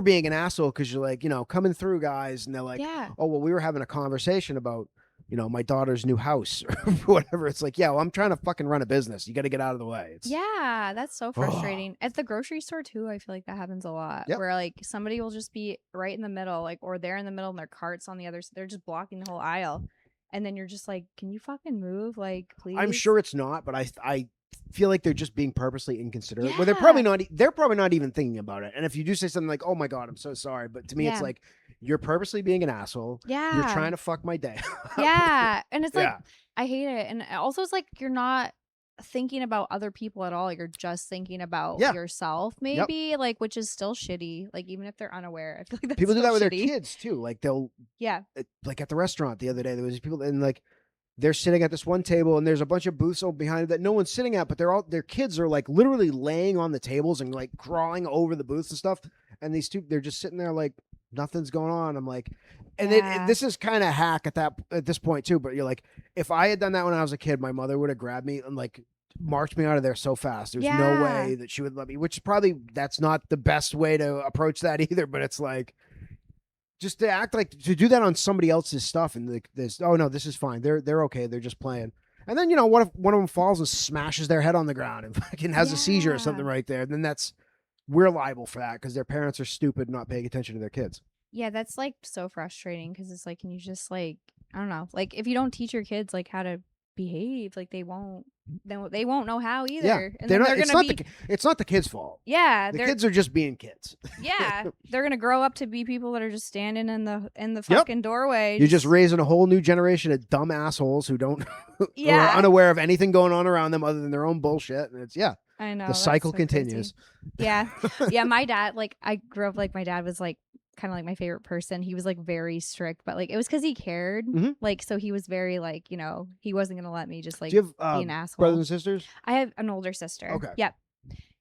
B: being an asshole because you're like, coming through, guys. And they're like,
A: Yeah.
B: oh, well, we were having a conversation about, my daughter's new house or whatever. It's like, yeah, well, I'm trying to fucking run a business. You got to get out of the way.
A: Yeah, that's so frustrating. At the grocery store too, I feel like that happens a lot.
B: Yep.
A: Where like somebody will just be right in the middle, like, or they're in the middle and their cart's on the other side. They're just blocking the whole aisle. And then you're just like, can you fucking move? Like, please.
B: I'm sure it's not, but I feel like they're just being purposely inconsiderate.
A: Yeah.
B: Well, they're probably not. They're probably not even thinking about it. And if you do say something like, "Oh my god, I'm so sorry," but to me, it's
A: Yeah.
B: like you're purposely being an asshole.
A: Yeah.
B: You're trying to fuck my day.
A: Yeah. And it's like,
B: Yeah.
A: I hate it. And also it's like you're not thinking about other people at all. You're just thinking about
B: Yeah.
A: yourself, maybe, like, which is still shitty. Like, even if they're unaware, I feel like that's
B: People do that with
A: still
B: their
A: shitty.
B: kids too. Like they'll
A: Yeah.
B: like at the restaurant the other day, there was people and like they're sitting at this one table and there's a bunch of booths over behind it that no one's sitting at, but their kids are like literally laying on the tables and like crawling over the booths and stuff. And these two, they're just sitting there like nothing's going on. I'm like, and
A: Yeah.
B: this is kind of hack at this point too. But you're like, if I had done that when I was a kid, my mother would have grabbed me and like marched me out of there so fast. There's no
A: Yeah.
B: way that she would let me. Which is probably that's not the best way to approach that either. But it's like. Just to act like to do that on somebody else's stuff and like this, oh no, this is fine. They're okay. They're just playing. And then what if one of them falls and smashes their head on the ground and fucking has a seizure or something
A: Yeah.
B: right there? Then we're liable for that because their parents are stupid, not paying attention to their kids.
A: Yeah, that's like so frustrating because it's like, can you just like, I don't know, like if you don't teach your kids like how to behave, like they won't know how either.
B: Yeah,
A: And then they're gonna be
B: it's not the kids' fault.
A: yeah,
B: The
A: they're
B: kids are just being kids.
A: yeah, they're gonna grow up to be people that are just standing in the fucking doorway.
B: You're just raising a whole new generation of dumb assholes who don't who
A: Yeah.
B: are unaware of anything going on around them other than their own bullshit. And it's
A: I know
B: the
A: that's
B: cycle
A: so crazy.
B: continues.
A: Yeah, yeah. My dad, like, I grew up like my dad was like kind of like my favorite person. He was like very strict, but like it was because he cared.
B: Mhm.
A: Like, so he was very like, he wasn't gonna let me just like
B: Do you have
A: be an asshole.
B: brothers and sisters?
A: I have an older sister.
B: Okay.
A: Yep.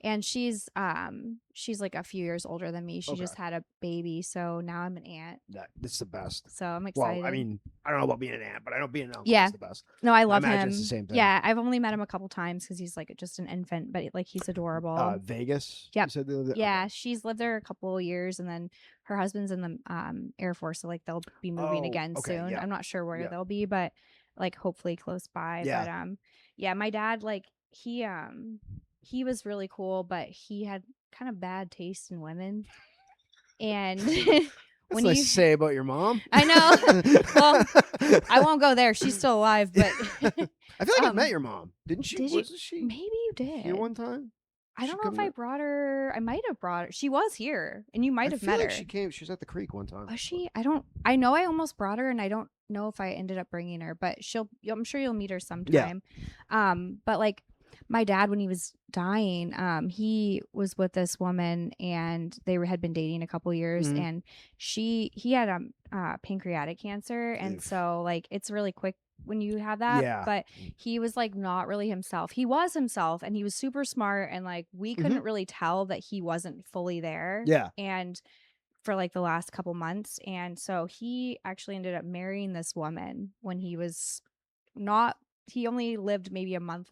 A: And she's like a few years older than me. She
B: Okay.
A: just had a baby, so now I'm an aunt.
B: That's the best.
A: So I'm excited.
B: Well, I mean, I don't know about being an aunt, but I know being an uncle
A: Yeah.
B: is the best.
A: No, I love
B: imagine
A: him.
B: it's the same thing.
A: Yeah, I've only met him a couple times because he's like just an infant, but like he's adorable.
B: Vegas.
A: Yep.
B: You said the other-
A: Yeah, she's lived there a couple of years, and then her husband's in the Air Force, so like they'll be moving
B: Oh,
A: again
B: okay,
A: soon.
B: yeah.
A: I'm not sure where
B: Yeah.
A: they'll be, but like hopefully close by.
B: Yeah.
A: But yeah, my dad like he was really cool, but he had kind of bad taste in women, and
B: That's
A: when
B: nice
A: you
B: to say about your mom.
A: I know. Well, I won't go there. She's still alive, but
B: I feel like I
A: um,
B: met your mom. Didn't she?
A: did you?
B: Wasn't she
A: Maybe you did.
B: here one time?
A: I
B: she
A: don't know if
B: come
A: I
B: to-
A: brought her. I might have brought her. She was here, and you might have
B: feel
A: met
B: like
A: her.
B: She came. She was at the creek one time.
A: Was she? I don't. I know I almost brought her, and I don't know if I ended up bringing her. But I'm sure you'll meet her sometime. But like my dad, when he was dying, he was with this woman, and they had been dating a couple years,
B: Mhm.
A: and he had pancreatic cancer, and
B: Oof.
A: so like it's really quick when you have that.
B: Yeah.
A: But he was like not really himself. He was himself, and he was super smart, and like we couldn't really tell that he wasn't fully there.
B: Yeah.
A: And for like the last couple months, and so he actually ended up marrying this woman when he was not. He only lived maybe a month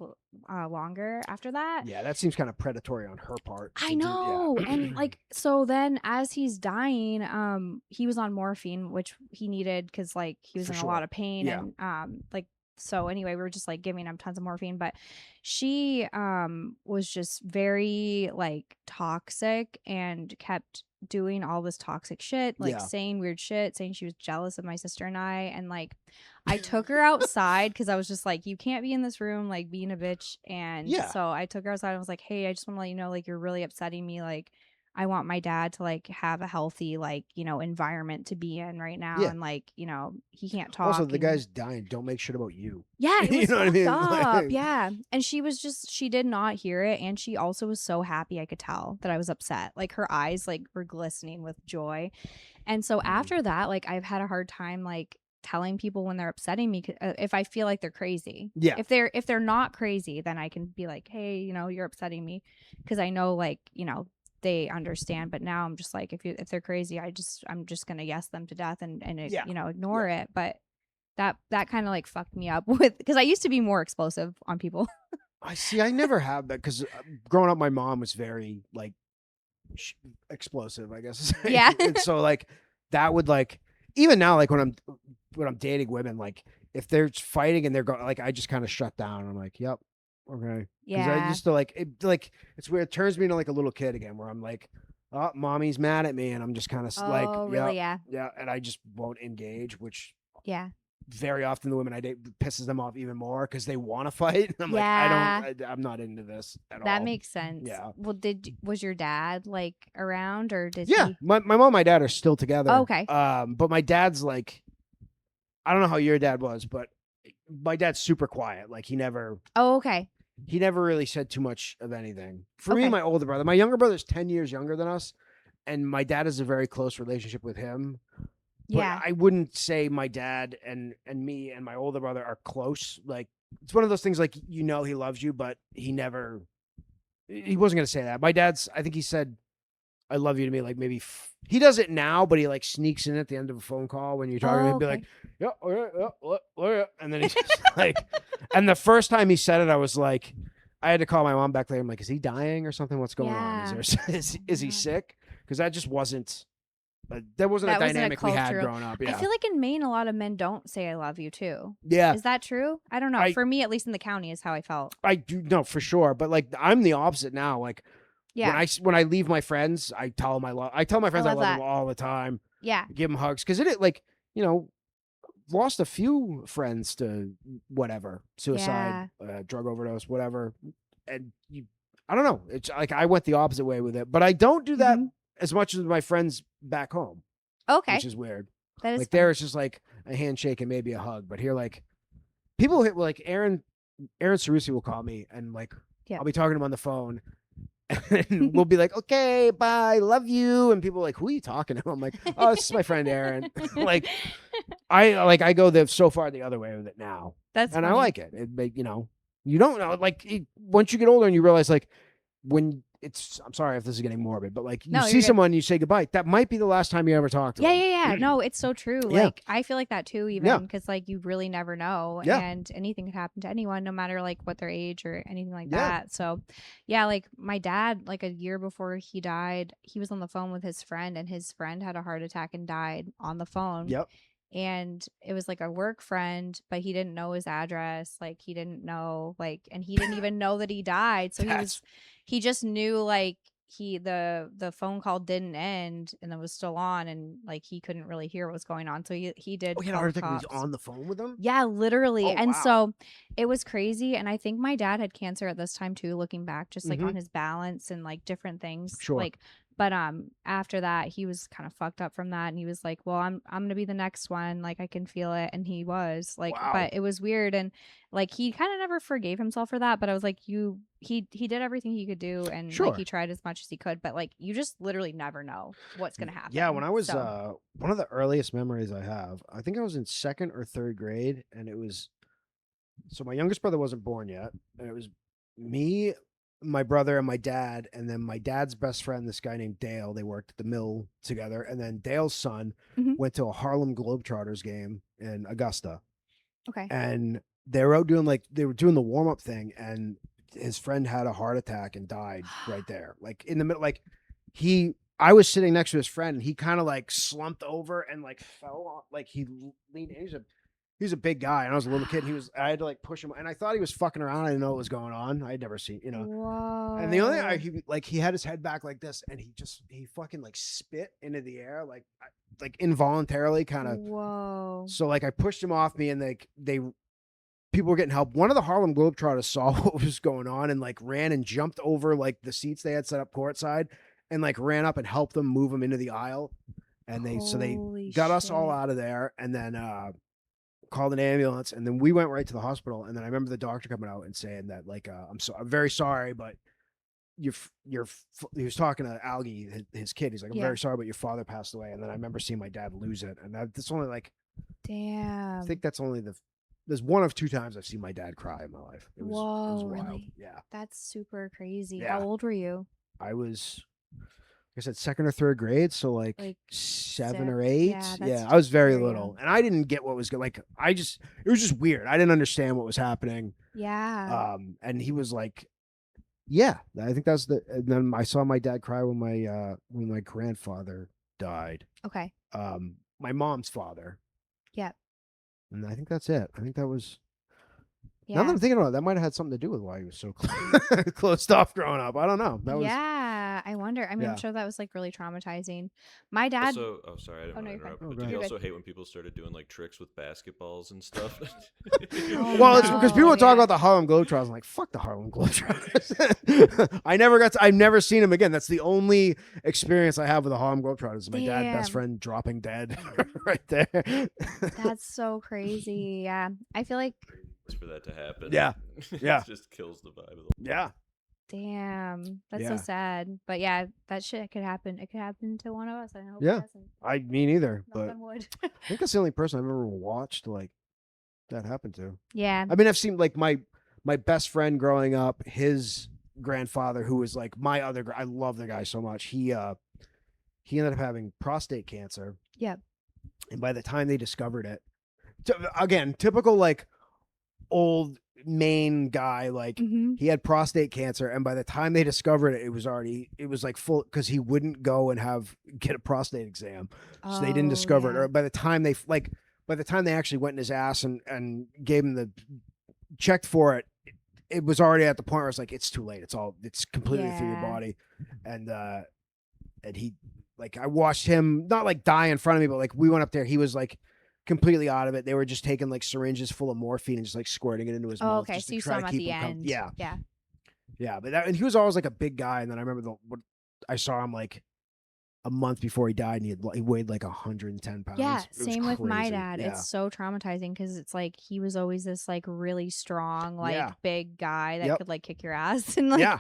A: longer after that.
B: Yeah, that seems kind of predatory on her part.
A: I
B: to do-
A: know.
B: yeah.
A: And like so then as he's dying, he was on morphine, which he needed because like he was
B: For
A: in
B: sure.
A: a lot of pain.
B: Yeah.
A: And like so anyway, we were just like giving him tons of morphine. But she was just very like toxic and kept doing all this toxic shit, like
B: Yeah.
A: saying weird shit, saying she was jealous of my sister and and like I took her outside because I was just like, you can't be in this room like being a bitch. And
B: Yeah.
A: so I took her outside and was like, hey, I just want to let you know, like, you're really upsetting me. Like, I want my dad to like have a healthy like, environment to be in right now,
B: Yeah.
A: and like, he can't
B: Also,
A: talk
B: the
A: and
B: guy's dying. Don't make shit about you.
A: yeah, it
B: You
A: was
B: know what I
A: fucked
B: mean?
A: up.
B: Like,
A: Yeah. And she did not hear it, and she also was so happy. I could tell that I was upset. Like her eyes like were glistening with joy. And so
B: mm,
A: after that, like I've had a hard time like telling people when they're upsetting me, if I feel like they're crazy.
B: yeah.
A: If they're not crazy, then I can be like, "Hey, you're upsetting me," because I know like, they understand. But now I'm just like, if they're crazy, I'm just going to yes them to death and
B: Yeah.
A: ignore it. But that kind of like fucked me up with, because I used to be more explosive on people.
B: I see. I never have that because growing up, my mom was very like explosive, I guess.
A: Yeah.
B: And so like that would like even now like when I'm dating women, like if they're fighting and they're going like I just kind of shut down. I'm like, yep, okay, because I
A: Yeah.
B: used to like it's weird. It turns me into like a little kid again, where I'm like, oh, mommy's mad at me, and I'm just kind of like,
A: Oh,
B: yeah,
A: really? Yeah.
B: yeah, and I just won't engage, which
A: Yeah.
B: very often the women I date pisses them off even more because they want to fight. I'm like,
A: Yeah.
B: I'm not into this at
A: That
B: all.
A: makes sense.
B: Yeah.
A: Well, was your dad like around, or did
B: Yeah,
A: he?
B: my mom and my dad are still together.
A: Oh, okay.
B: But my dad's like, I don't know how your dad was, but my dad's super quiet. Like
A: Oh, okay.
B: he never really said too much of anything. For me,
A: Okay.
B: my older brother, my younger brother's 10 years younger than us, and my dad has a very close relationship with him. But
A: Yeah.
B: I wouldn't say my dad and me and my older brother are close. Like it's one of those things like he loves you, but he wasn't gonna say that. My dad's I think he said I love you to me like maybe he does it now, but he like sneaks in at the end of a phone call when you're talking.
A: Oh,
B: He'd be like,
A: okay.
B: yeah, all right, yeah, yeah, and then he's just like, and the first time he said it, I was like, I had to call my mom back later. I'm like, is he dying or something? What's going on?
A: Yeah.
B: Is he
A: God.
B: sick? Because that just wasn't. That wasn't a
A: That wasn't a
B: dynamic we had
A: cultural.
B: growing up.
A: I
B: Yeah,
A: feel like in Maine, a lot of men don't say "I love you" too.
B: yeah.
A: Is that true? I don't know.
B: I
A: For me, at least in the county, is how I felt.
B: I do know for sure, but like I'm the opposite now. Like
A: Yeah.
B: when I leave my friends, I tell them I tell my friends I
A: love
B: love them
A: that.
B: all the time.
A: Yeah.
B: Give them hugs because it like lost a few friends to whatever suicide, drug overdose, whatever, and I don't know. It's like I went the opposite way with it, but I don't do that
A: Mhm.
B: as much as my friends back home,
A: Okay.
B: which is weird.
A: That is
B: Like
A: fun.
B: there, it's just like a handshake and maybe a hug, but here, like people hit like Aaron Carusi will call me and like
A: Yeah.
B: I'll be talking to him on the phone. And we'll be like, okay, bye, love you. And people are like, who are you talking to? I'm like, oh, this is my friend Aaron. like, I go so far the other way with it now,
A: That's
B: and I
A: funny.
B: like it. You don't know, like once you get older and you realize, like, when I'm sorry if this is getting morbid, but like you
A: No,
B: see
A: you're good.
B: someone, you say goodbye. That might be the last time you ever talk to
A: Yeah,
B: them.
A: yeah, yeah. No, it's so true.
B: Yeah.
A: Like I feel like that too,
B: Yeah.
A: even because like you really never know,
B: Yeah.
A: and anything could happen to anyone, no matter like what their age or anything like
B: Yeah.
A: that. So, yeah, like my dad, like a year before he died, he was on the phone with his friend, and his friend had a heart attack and died on the phone.
B: Yep.
A: And it was like a work friend, but he didn't know his address. Like he didn't know, like, and he didn't even know that he died. So he just knew like the phone call didn't end and it was still on, and like he couldn't really hear what was going on. So he did
B: Oh, he had a
A: call
B: heart
A: the
B: attack. And he's
A: cops.
B: on the phone with them.
A: Yeah, literally.
B: Oh,
A: And
B: wow.
A: so it was crazy. And I think my dad had cancer at this time too, looking back, just like
B: Mhm.
A: on his balance and like different things.
B: Sure.
A: Like, but after that he was kind of fucked up from that, and he was like, well, I'm gonna be the next one. Like I can feel it. And he was like,
B: Wow.
A: but it was weird. And like he kind of never forgave himself for that. But I was like, he did everything he could do, and
B: Sure.
A: like he tried as much as he could, but like you just literally never know what's gonna happen.
B: Yeah, when I was
A: So,
B: one of the earliest memories I have, I think I was in second or third grade, and it was so my youngest brother wasn't born yet, and it was me, my brother, and my dad, and then my dad's best friend, this guy named Dale. They worked at the mill together, and then Dale's son
A: Mhm.
B: went to a Harlem Globetrotters game in Augusta,
A: okay.
B: and they were out doing they were doing the warm up thing, and his friend had a heart attack and died right there, like in the middle, like I was sitting next to his friend, and he kind of like slumped over and like fell off. Like he leaned. He's a big guy, and I was a little kid. I had to like push him, and I thought he was fucking around. I didn't know what was going on. I had never seen,
A: Whoa.
B: And the only he had his head back like this, and he fucking like spit into the air, like involuntarily, kind of.
A: Whoa.
B: So like I pushed him off me, and people were getting help. One of the Harlem Globetrotters saw what was going on and like ran and jumped over like the seats they had set up courtside and like ran up and helped them move him into the aisle. And they
A: Holy
B: got us all
A: shit.
B: out of there, and then called an ambulance, and then we went right to the hospital. And then I remember the doctor coming out and saying that like I'm very sorry, but he was talking to Algie, his kid. He's like, I'm
A: Yeah.
B: very sorry, but your father passed away. And then I remember seeing my dad lose it, and that's only like I
A: Damn.
B: think that's only there's one of two times I've seen my dad cry in my life. It was
A: Whoa,
B: wild.
A: really?
B: Yeah,
A: That's super crazy.
B: Yeah.
A: How old were you?
B: I was. Like I said, second or third grade, so like 7 or 8.
A: Yeah, that's
B: I was very
A: very
B: little,
A: young.
B: and I didn't get what was going. Like it was just weird. I didn't understand what was happening.
A: Yeah.
B: And he was like, "Yeah, I think that's the." And then I saw my dad cry when my grandfather died.
A: Okay.
B: My mom's father.
A: Yep.
B: And I think that's it. I think that was. Now that
A: Yeah.
B: I'm thinking about it, that might have had something to do with why he was so closed off growing up. I don't know. That was.
A: Yeah, I wonder. I mean, I'm
B: Yeah.
A: sure that was like really traumatizing. My dad.
C: Also, oh sorry, I didn't
A: Oh,
C: want
A: no,
C: to
A: you're fine.
C: interrupt.
B: Oh,
C: But
B: go
C: did you
A: ahead.
C: also hate when people started doing like tricks with basketballs and stuff?
A: Oh,
B: Well, it's because people
A: no,
B: talk
A: yeah.
B: about the Harlem Globetrotters. I'm like, fuck the Harlem Globetrotters. I've never seen them again. That's the only experience I have with the Harlem Globetrotters. My dad, best
A: Damn.
B: friend, dropping dead right there.
A: That's so crazy. Yeah. I feel like,
C: for that to happen.
B: Yeah. Yeah.
C: It just kills the vibe of the
B: Yeah.
A: damn, that's so
B: Yeah.
A: sad. But yeah, that shit could happen. It could happen to one of us. I hope
B: Yeah.
A: it doesn't.
B: I mean, either,
A: Knock
B: but
A: on wood.
B: I think that's the only person I've ever watched like that happen to.
A: Yeah.
B: I mean, I've seen like my best friend growing up, his grandfather, who was like my other. I love the guy so much. He ended up having prostate cancer.
A: Yep.
B: And by the time they discovered it, again, typical like old Maine guy, like
A: Mm-hmm.
B: he had prostate cancer, and by the time they discovered it, it was like full because he wouldn't go and get a prostate exam, so they didn't discover it. Or by the time they actually went in his ass and gave him the checked for it, it was already at the point where it's like it's too late. It's completely through your
A: Yeah.
B: body, and he like I watched him not like die in front of me, but like we went up there, he was like completely out of it. They were just taking like syringes full of morphine and just like squirting it into his
A: Oh,
B: mouth.
A: okay.
B: Just
A: So
B: to
A: you
B: try
A: saw
B: to
A: him at
B: keep
A: the
B: him
A: end.
B: Yeah.
A: Yeah.
B: Yeah. But and he was always like a big guy. And then I remember I saw him like a month before he died, and he weighed like 110 pounds.
A: Yeah,
B: It was
A: same with my
B: crazy.
A: dad.
B: Yeah.
A: It's so traumatizing because it's like he was always this like really strong, like
B: Yeah.
A: big guy that
B: Yep.
A: could like kick your ass and like
B: Yeah.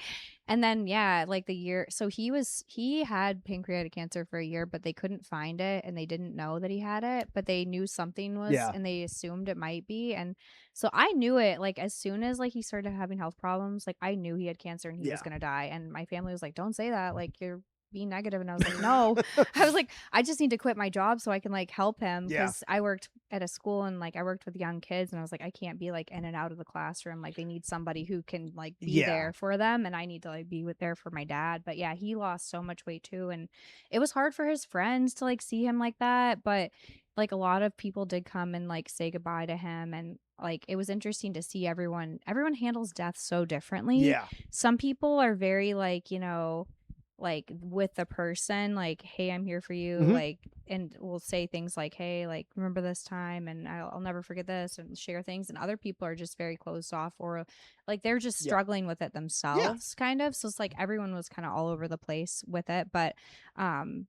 A: and then yeah, like the year so he had pancreatic cancer for a year, but they couldn't find it and they didn't know that he had it, but they knew something was
B: Yeah.
A: and they assumed it might be. And so I knew it like as soon as like he started having health problems, like I knew he had cancer and he was
B: Yeah.
A: gonna die. And my family was like, don't say that, like you're being negative. And I was like, no. I was like, I just need to quit my job so I can like help him
B: Yeah.
A: because I worked at a school and like I worked with young kids and I was like, I can't be like in and out of the classroom. Like they need somebody who can like be
B: Yeah.
A: there for them, and I need to like be there for my dad. But yeah, he lost so much weight too, and it was hard for his friends to like see him like that. But like a lot of people did come and like say goodbye to him, and like it was interesting to see everyone handles death so differently.
B: Yeah.
A: Some people are very like, like with the person, like, hey, I'm here for you,
B: Mhm.
A: like, and we'll say things like, hey, like, remember this time and I'll never forget this, and share things. And other people are just very closed off, or like they're just
B: Yeah.
A: struggling with it themselves, kind of. So it's like everyone was kind of all over the place with it. But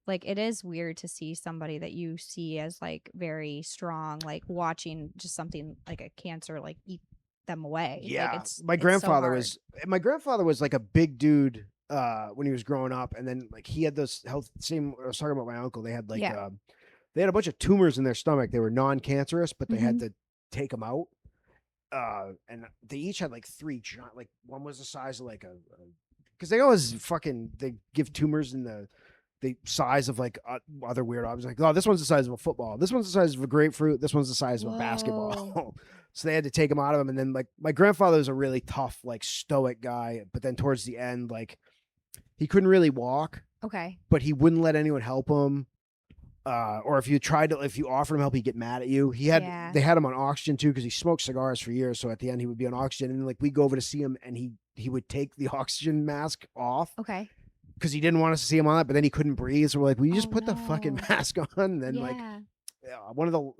A: like it is weird to see somebody that you see as like very strong, like watching just something like a cancer like eat them away.
B: Yeah.
A: Like
B: My grandfather was like a big dude when he was growing up, and then like he had those health same I was talking about my uncle. They had like
A: Yeah.
B: they had a bunch of tumors in their stomach. They were non-cancerous, but they had to take them out. And they each had like 3 giant, like one was the size of like a because they always they give tumors in the size of like other weird objects. Like, oh, this one's the size of a football. This one's the size of a grapefruit. This one's the size of a basketball. So they had to take him out of him. And then like my grandfather was a really tough, like stoic guy. But then towards the end, like he couldn't really walk,
A: Okay.
B: but he wouldn't let anyone help him. Or if you offered him help, he'd get mad at you. They had him on oxygen too, because he smoked cigars for years. So at the end he would be on oxygen, and like we go over to see him, and he would take the oxygen mask off.
A: Okay.
B: Because he didn't want us to see him on that, but then he couldn't breathe. So we're like, will you just
A: Oh,
B: put the fucking
A: no.
B: mask on? And then like one of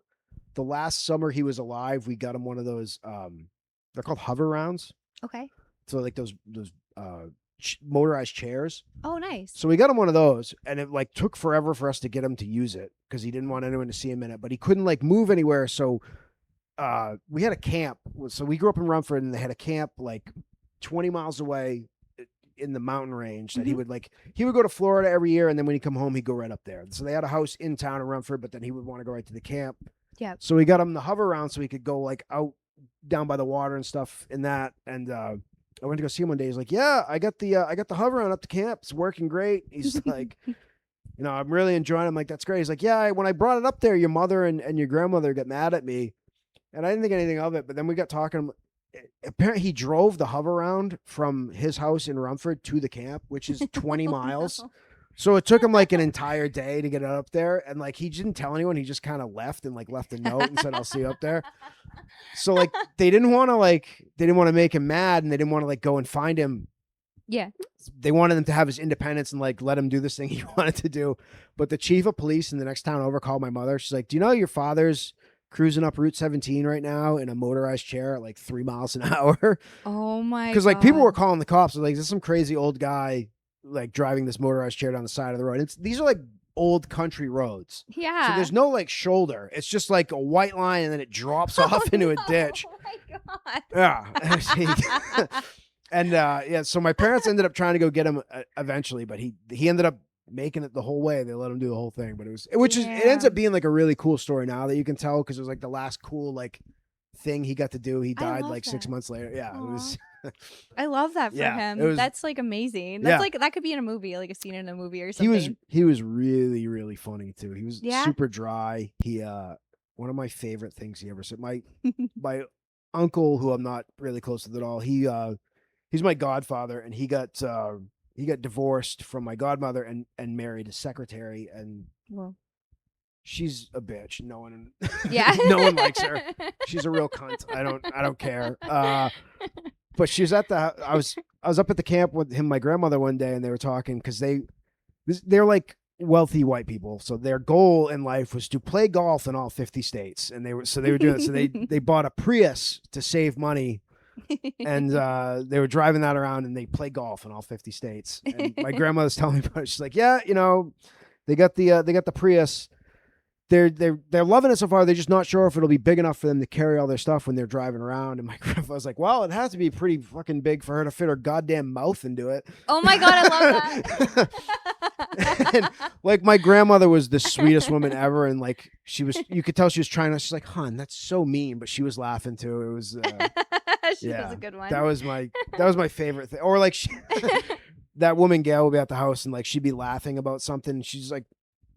B: the last summer he was alive, we got him one of those they're called hover rounds.
A: Okay.
B: So like those motorized chairs.
A: Oh, nice.
B: So we got him one of those, and it like took forever for us to get him to use it because he didn't want anyone to see him in it, but he couldn't like move anywhere. So we had a camp. So we grew up in Rumford, and they had a camp like 20 miles away in the mountain range that he would go to Florida every year, and then when he come home, he'd go right up there. So they had a house in town in Rumford, but then he would want to go right to the camp.
A: Yeah.
B: So we got him the hover around so he could go like out down by the water and stuff in that. And I went to go see him one day. He's like, "Yeah, I got the hover around up to camp. It's working great." He's like, I'm really enjoying it. I'm like, "That's great." He's like, "Yeah, when I brought it up there, your mother and your grandmother got mad at me, and I didn't think anything of it. But then we got talking. Apparently, he drove the hover around from his house in Rumford to the camp, which is 20 miles.
A: No.
B: So it took him like an entire day to get it up there, and like he didn't tell anyone. He just kind of left and like left a note and said, "I'll see you up there." So like they didn't want to make him mad, and they didn't want to like go and find him.
A: Yeah.
B: They wanted him to have his independence and like let him do this thing he wanted to do. But the chief of police in the next town over called my mother. She's like, "Do you know your father's cruising up Route 17 right now in a motorized chair at like 3 miles an hour?"
A: Oh my god.
B: Because like people were calling the cops. They're like, "Is this some crazy old guy like driving this motorized chair down the side of the road?" These are like old country roads.
A: Yeah.
B: So there's no like shoulder. It's just like a white line and then it drops off into a ditch.
A: Oh my god.
B: Yeah. And so my parents ended up trying to go get him eventually, but he ended up making it the whole way. They let him do the whole thing, but it ends up being like a really cool story now that you can tell because it was like the last cool like thing he got to do. He died like 6 months later. Yeah,
A: Aww.
B: it was.
A: I love that for him. That's like amazing. That's like that could be in a movie, like a scene in a movie or something.
B: He was really, really funny too. He was
A: Yeah?
B: super dry. He one of my favorite things he ever said. My uncle, who I'm not really close with at all, he's my godfather, and he got divorced from my godmother and married a secretary, and
A: Well,
B: she's a bitch. No one
A: yeah.
B: one likes her. She's a real cunt. I don't care. But she was I was up at the camp with him and my grandmother one day, and they were talking because they're like wealthy white people, so their goal in life was to play golf in all 50 states, and they were doing it. So they bought a Prius to save money, and they were driving that around, and they play golf in all 50 states. And my grandmother's telling me about it. She's like, "Yeah, they got the Prius. They're loving it so far. They're just not sure if it'll be big enough for them to carry all their stuff when they're driving around." And my grandpa was like, "Well, it has to be pretty fucking big for her to fit her goddamn mouth into it."
A: Oh my god, I love that.
B: And like my grandmother was the sweetest woman ever, and like you could tell she was trying to. She's like, "Hon, that's so mean," but she was laughing too. It was
A: She was a good one.
B: That was my favorite thing. Or like that woman Gail would be at the house and like she'd be laughing about something. And she's like,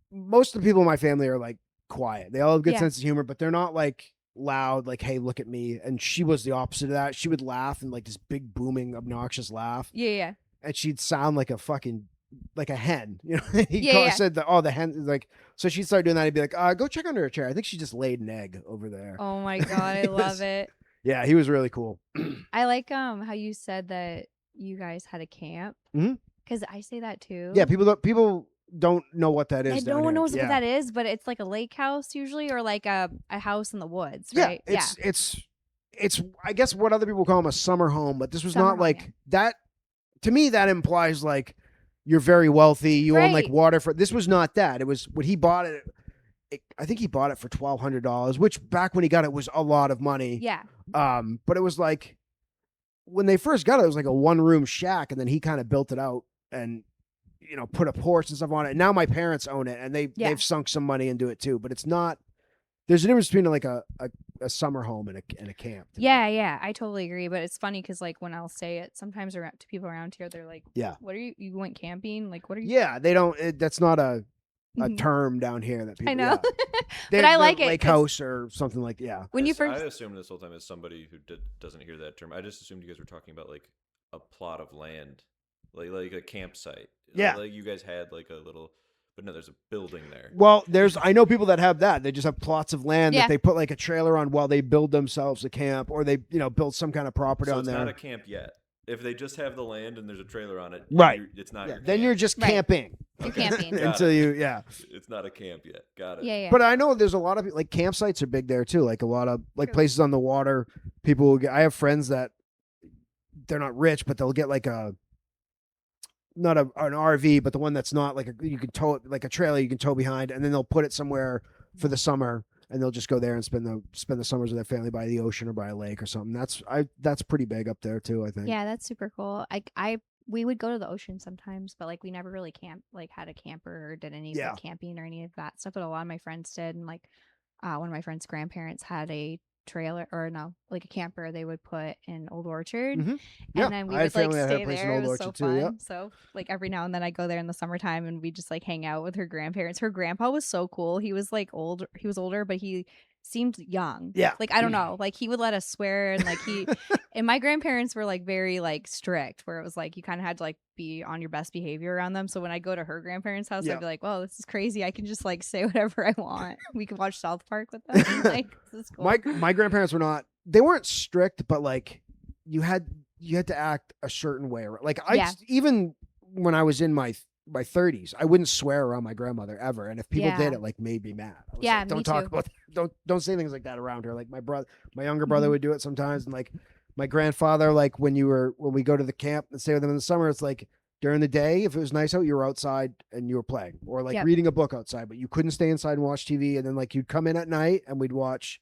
B: most of the people in my family are like quiet. They all have good sense of humor, but they're not like loud, like, "Hey, look at me." And she was the opposite of that. She would laugh and like this big booming obnoxious laugh.
A: Yeah.
B: And she'd sound like a fucking like a hen. Said the hen, like, so she'd start doing that. He'd be like, "Go check under her chair. I think she just laid an egg over there."
A: Oh my god, I love it.
B: Yeah, he was really cool.
A: I like how you said that you guys had a camp. Because I say that too.
B: Yeah, people don't know what that is.
A: No one knows what that is, but it's like a lake house usually, or like a house in the woods, right?
B: Yeah, it's I guess what other people call them a summer home, but this was
A: Summer
B: not
A: home,
B: like that. To me, that implies like you're very wealthy. You own like water for. This was not that. It was what he bought it. I think he bought it for $1,200, which back when he got it was a lot of money.
A: Yeah.
B: But it was like when they first got it, it was like a 1-room shack, and then he kind of built it out and put a porch and stuff on it. And now my parents own it, and they've sunk some money into it too. But it's not. There's a difference between like a summer home and a camp.
A: Yeah, I totally agree. But it's funny because like when I'll say it, sometimes to people around here, they're like,
B: "Yeah,
A: what are you? You went camping? Like, what are you?"
B: Yeah, they don't. That's not a term down here that people.
A: I know,
B: yeah.
A: but I like it.
B: Lake house or something like
A: When you first,
C: I assumed this whole time as somebody who doesn't hear that term. I just assumed you guys were talking about like a plot of land, like a campsite.
B: Yeah,
C: like you guys had like a little. But no, there's a building there.
B: Well, I know people that have that. They just have plots of land that they put like a trailer on while they build themselves a camp, or they build some kind of property on there.
C: It's not a camp yet. If they just have the land and there's a trailer on it,
B: right?
C: It's not. Your
B: then
C: camp.
B: you're just camping.
A: You're camping
B: until
C: It's not a camp yet. Got it.
A: Yeah.
B: But I know there's a lot of like campsites are big there too. Like a lot of like places on the water. People will get. I have friends that they're not rich, but they'll get like a not an RV, but the one that's not like you can tow it, like a trailer you can tow behind, and then they'll put it somewhere for the summer, and they'll just go there and spend the summers with their family by the ocean or by a lake or something. That's pretty big up there too, I think.
A: Yeah, that's super cool. We would go to the ocean sometimes, but like we never really had a camper or did any like camping or any of that stuff. But a lot of my friends did, and like one of my friends' grandparents had a trailer or no, like a camper they would put in Old Orchard, and then we would like stay there. It was so fun. Yep. So like every now and then I go there in the summertime, and we just like hang out with her grandparents. Her grandpa was so cool. He was like old. He was older, but he seemed young.
B: Yeah.
A: Like I don't know. Like he would let us swear, and like he and my grandparents were like very like strict, where it was like you kind of had to like be on your best behavior around them. So when I go to her grandparents' house, I'd be like, "Whoa, this is crazy! I can just like say whatever I want. We can watch South Park with them. Like this is cool."
B: My grandparents were not. They weren't strict, but like you had to act a certain way. Like even when I was in my 30s, I wouldn't swear around my grandmother ever, and if people did, it like made me mad. I was like, don't talk about don't say things like that around her. Like my younger brother would do it sometimes, and like my grandfather, like when we go to the camp and stay with them in the summer, it's like during the day, if it was nice out, you were outside and you were playing or like reading a book outside, but you couldn't stay inside and watch TV. And then like you'd come in at night and we'd watch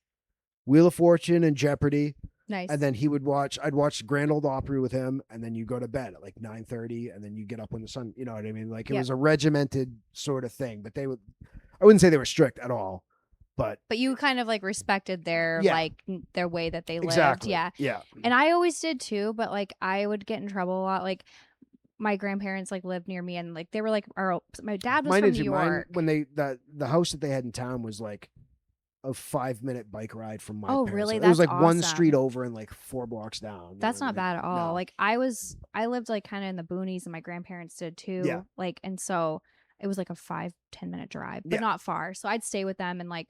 B: Wheel of Fortune and Jeopardy.
A: Nice.
B: And then I'd watch Grand Ole Opry with him, and then you go to bed at like 9:30, and then you get up when the sun, you know what I mean? Like it was a regimented sort of thing, but I wouldn't say they were strict at all, but
A: you kind of like respected their like their way that they lived.
B: Exactly.
A: Yeah. And I always did too, but like I would get in trouble a lot. Like my grandparents like lived near me, and like they were like my dad was from New York.
B: When the house that they had in town was like a 5-minute bike ride from my parents.
A: Really?
B: It was like
A: awesome.
B: one street over and like 4 blocks down.
A: That's not bad at all. No. Like I lived like kind of in the boonies, and my grandparents did too.
B: Yeah.
A: Like, and so it was like a 5-10 minute drive, but not far. So I'd stay with them, and like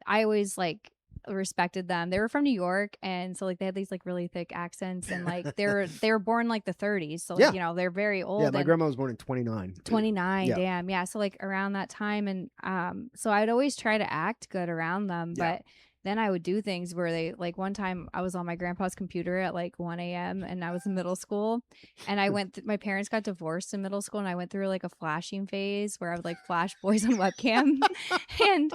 A: I always like respected them. They were from New York, and so like they had these like really thick accents, and like they were born like the 30s, so like, you know, they're very old.
B: Yeah, my grandma was born in 29.
A: Damn. Yeah, so like around that time, and so I'd always try to act good around them, but then I would do things where they like one time I was on my grandpa's computer at like 1 a.m. and I was in middle school, and I went my parents got divorced in middle school, and I went through like a flashing phase where I would like flash boys on webcam and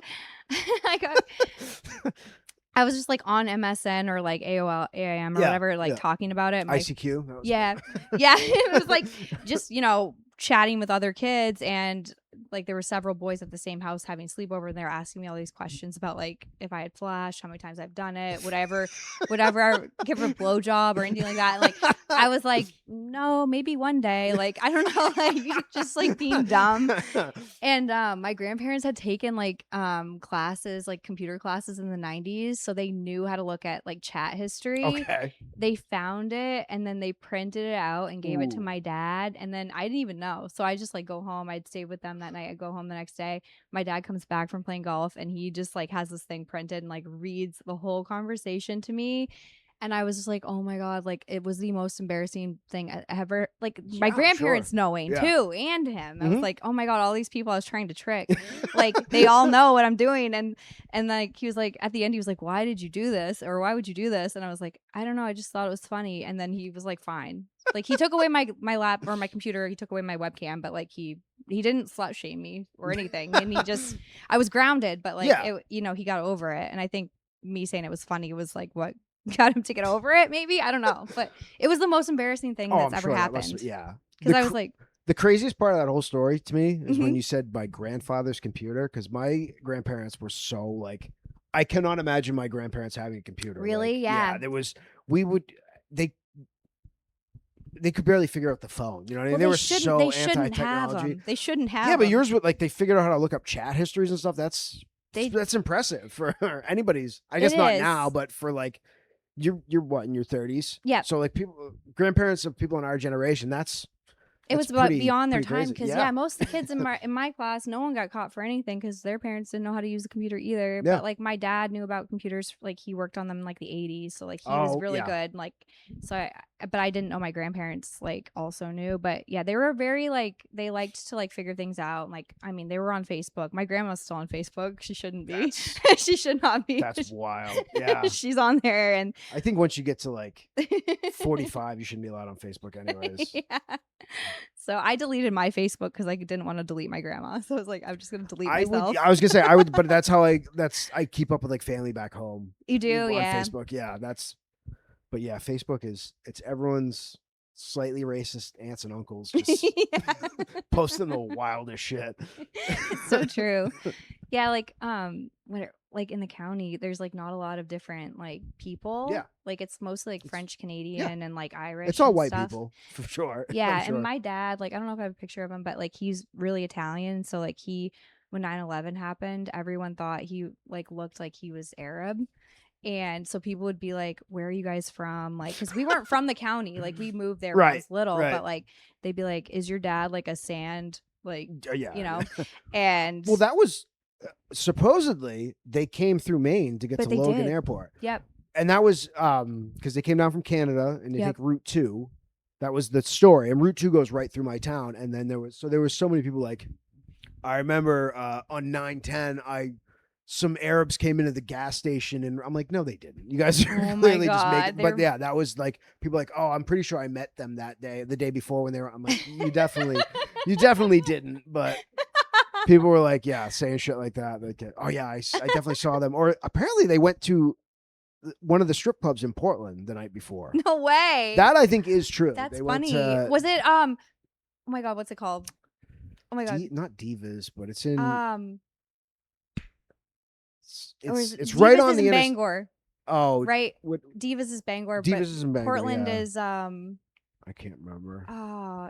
A: I was just like on MSN or like AOL, AIM or whatever, like talking about it.
B: ICQ.
A: Yeah. It was like just, you know, chatting with other kids, and like there were several boys at the same house having sleepover, and they were asking me all these questions about like if I had flashed, how many times I've done it, would I ever give her a blowjob or anything like that. And like I was like, no, maybe one day. Like I don't know, like just like being dumb. And my grandparents had taken like classes, like computer classes in the 90s, so they knew how to look at like chat history.
B: Okay.
A: They found it, and then they printed it out and gave it to my dad, and then I didn't even know. So I just like go home. I'd stay with them that night. I'd go home the next day. My dad comes back from playing golf, and he just like has this thing printed and like reads the whole conversation to me. And I was just like, oh my God, like it was the most embarrassing thing I ever, like my grandparents knowing too, and him. I was like, oh my God, all these people I was trying to trick, like they all know what I'm doing. And like, he was like, at the end, he was like, why did you do this? Or why would you do this? And I was like, I don't know. I just thought it was funny. And then he was like, fine. Like he took away my lap or my computer. He took away my webcam, but like he didn't slut shame me or anything. And I was grounded, but like, it, you know, he got over it. And I think me saying it was funny was like what got him to get over it, maybe. I don't know, but it was the most embarrassing thing that's ever happened. Because I was like,
B: the craziest part of that whole story to me is when you said my grandfather's computer, because my grandparents were so like, I cannot imagine my grandparents having a computer.
A: Really?
B: Like,
A: yeah.
B: There was they could barely figure out the phone. You know what I mean?
A: Well,
B: they were so anti-technology.
A: They shouldn't have.
B: Yeah, but yours would like they figured out how to look up chat histories and stuff. That's impressive for anybody's. I guess not now, but for like. You're what, in your 30s?
A: Yeah.
B: So like grandparents of people in our generation,
A: it was beyond their time, because most of the kids in my class, no one got caught for anything because their parents didn't know how to use the computer either. But like my dad knew about computers, like he worked on them in like the 80s, so like he was really good. Like but I didn't know my grandparents like also knew. But yeah, they were very like they liked to like figure things out. Like I mean, they were on Facebook. My grandma's still on Facebook. She shouldn't be. She should not be.
B: That's wild. Yeah,
A: she's on there, and
B: I think once you get to like 45, you shouldn't be allowed on Facebook anyways.
A: Yeah. So I deleted my Facebook because I didn't want to delete my grandma. So I was like, I'm just gonna delete
B: I
A: myself.
B: was gonna say I would, but that's how I keep up with like family back home.
A: You do,
B: on
A: yeah.
B: Facebook. Yeah, but yeah, Facebook it's everyone's slightly racist aunts and uncles just posting the wildest shit.
A: It's so true. Yeah, like like in the county, there's like not a lot of different like people.
B: Yeah.
A: Like it's mostly like French Canadian and like Irish.
B: It's all
A: and
B: white
A: stuff.
B: people for sure.
A: Yeah,
B: I'm sure.
A: and my dad, like I don't know if I have a picture of him, but like he's really Italian. So like when 9/11 happened, everyone thought he like looked like he was Arab. And so people would be like, "Where are you guys from?" Like, because we weren't from the county. Like, we moved there when I was little.
B: right.
A: But like, they'd be like, "Is your dad like a sand?" Like,
B: Yeah.
A: you know. And
B: Well, that was supposedly they came through Maine to get
A: But
B: to
A: they
B: Logan
A: did.
B: Airport.
A: Yep.
B: And that was because they came down from Canada and they
A: Yep.
B: take Route 2. That was the story. And Route 2 goes right through my town. And then there was so many people like, I remember on 9/10, some Arabs came into the gas station and I'm like, no, they didn't. You guys are
A: Oh my
B: clearly just
A: God,
B: making. But yeah, that was like people like, oh, I'm pretty sure I met them that day, the day before when they were. I'm like, you definitely didn't. But people were like, yeah, saying shit like that. Like, oh yeah, I definitely saw them. Or apparently they went to one of the strip clubs in Portland the night before.
A: No way.
B: That I think is true.
A: That's
B: They
A: funny.
B: Went to,
A: Was it oh my God, what's it called? Oh my God.
B: not Divas, but it's in. It's
A: Divas
B: right on
A: is
B: the
A: in
B: interstate.
A: Bangor.
B: Oh,
A: right.
B: what?
A: Divas is Bangor.
B: Divas
A: but
B: is in Bangor.
A: Portland
B: yeah.
A: is
B: I can't remember.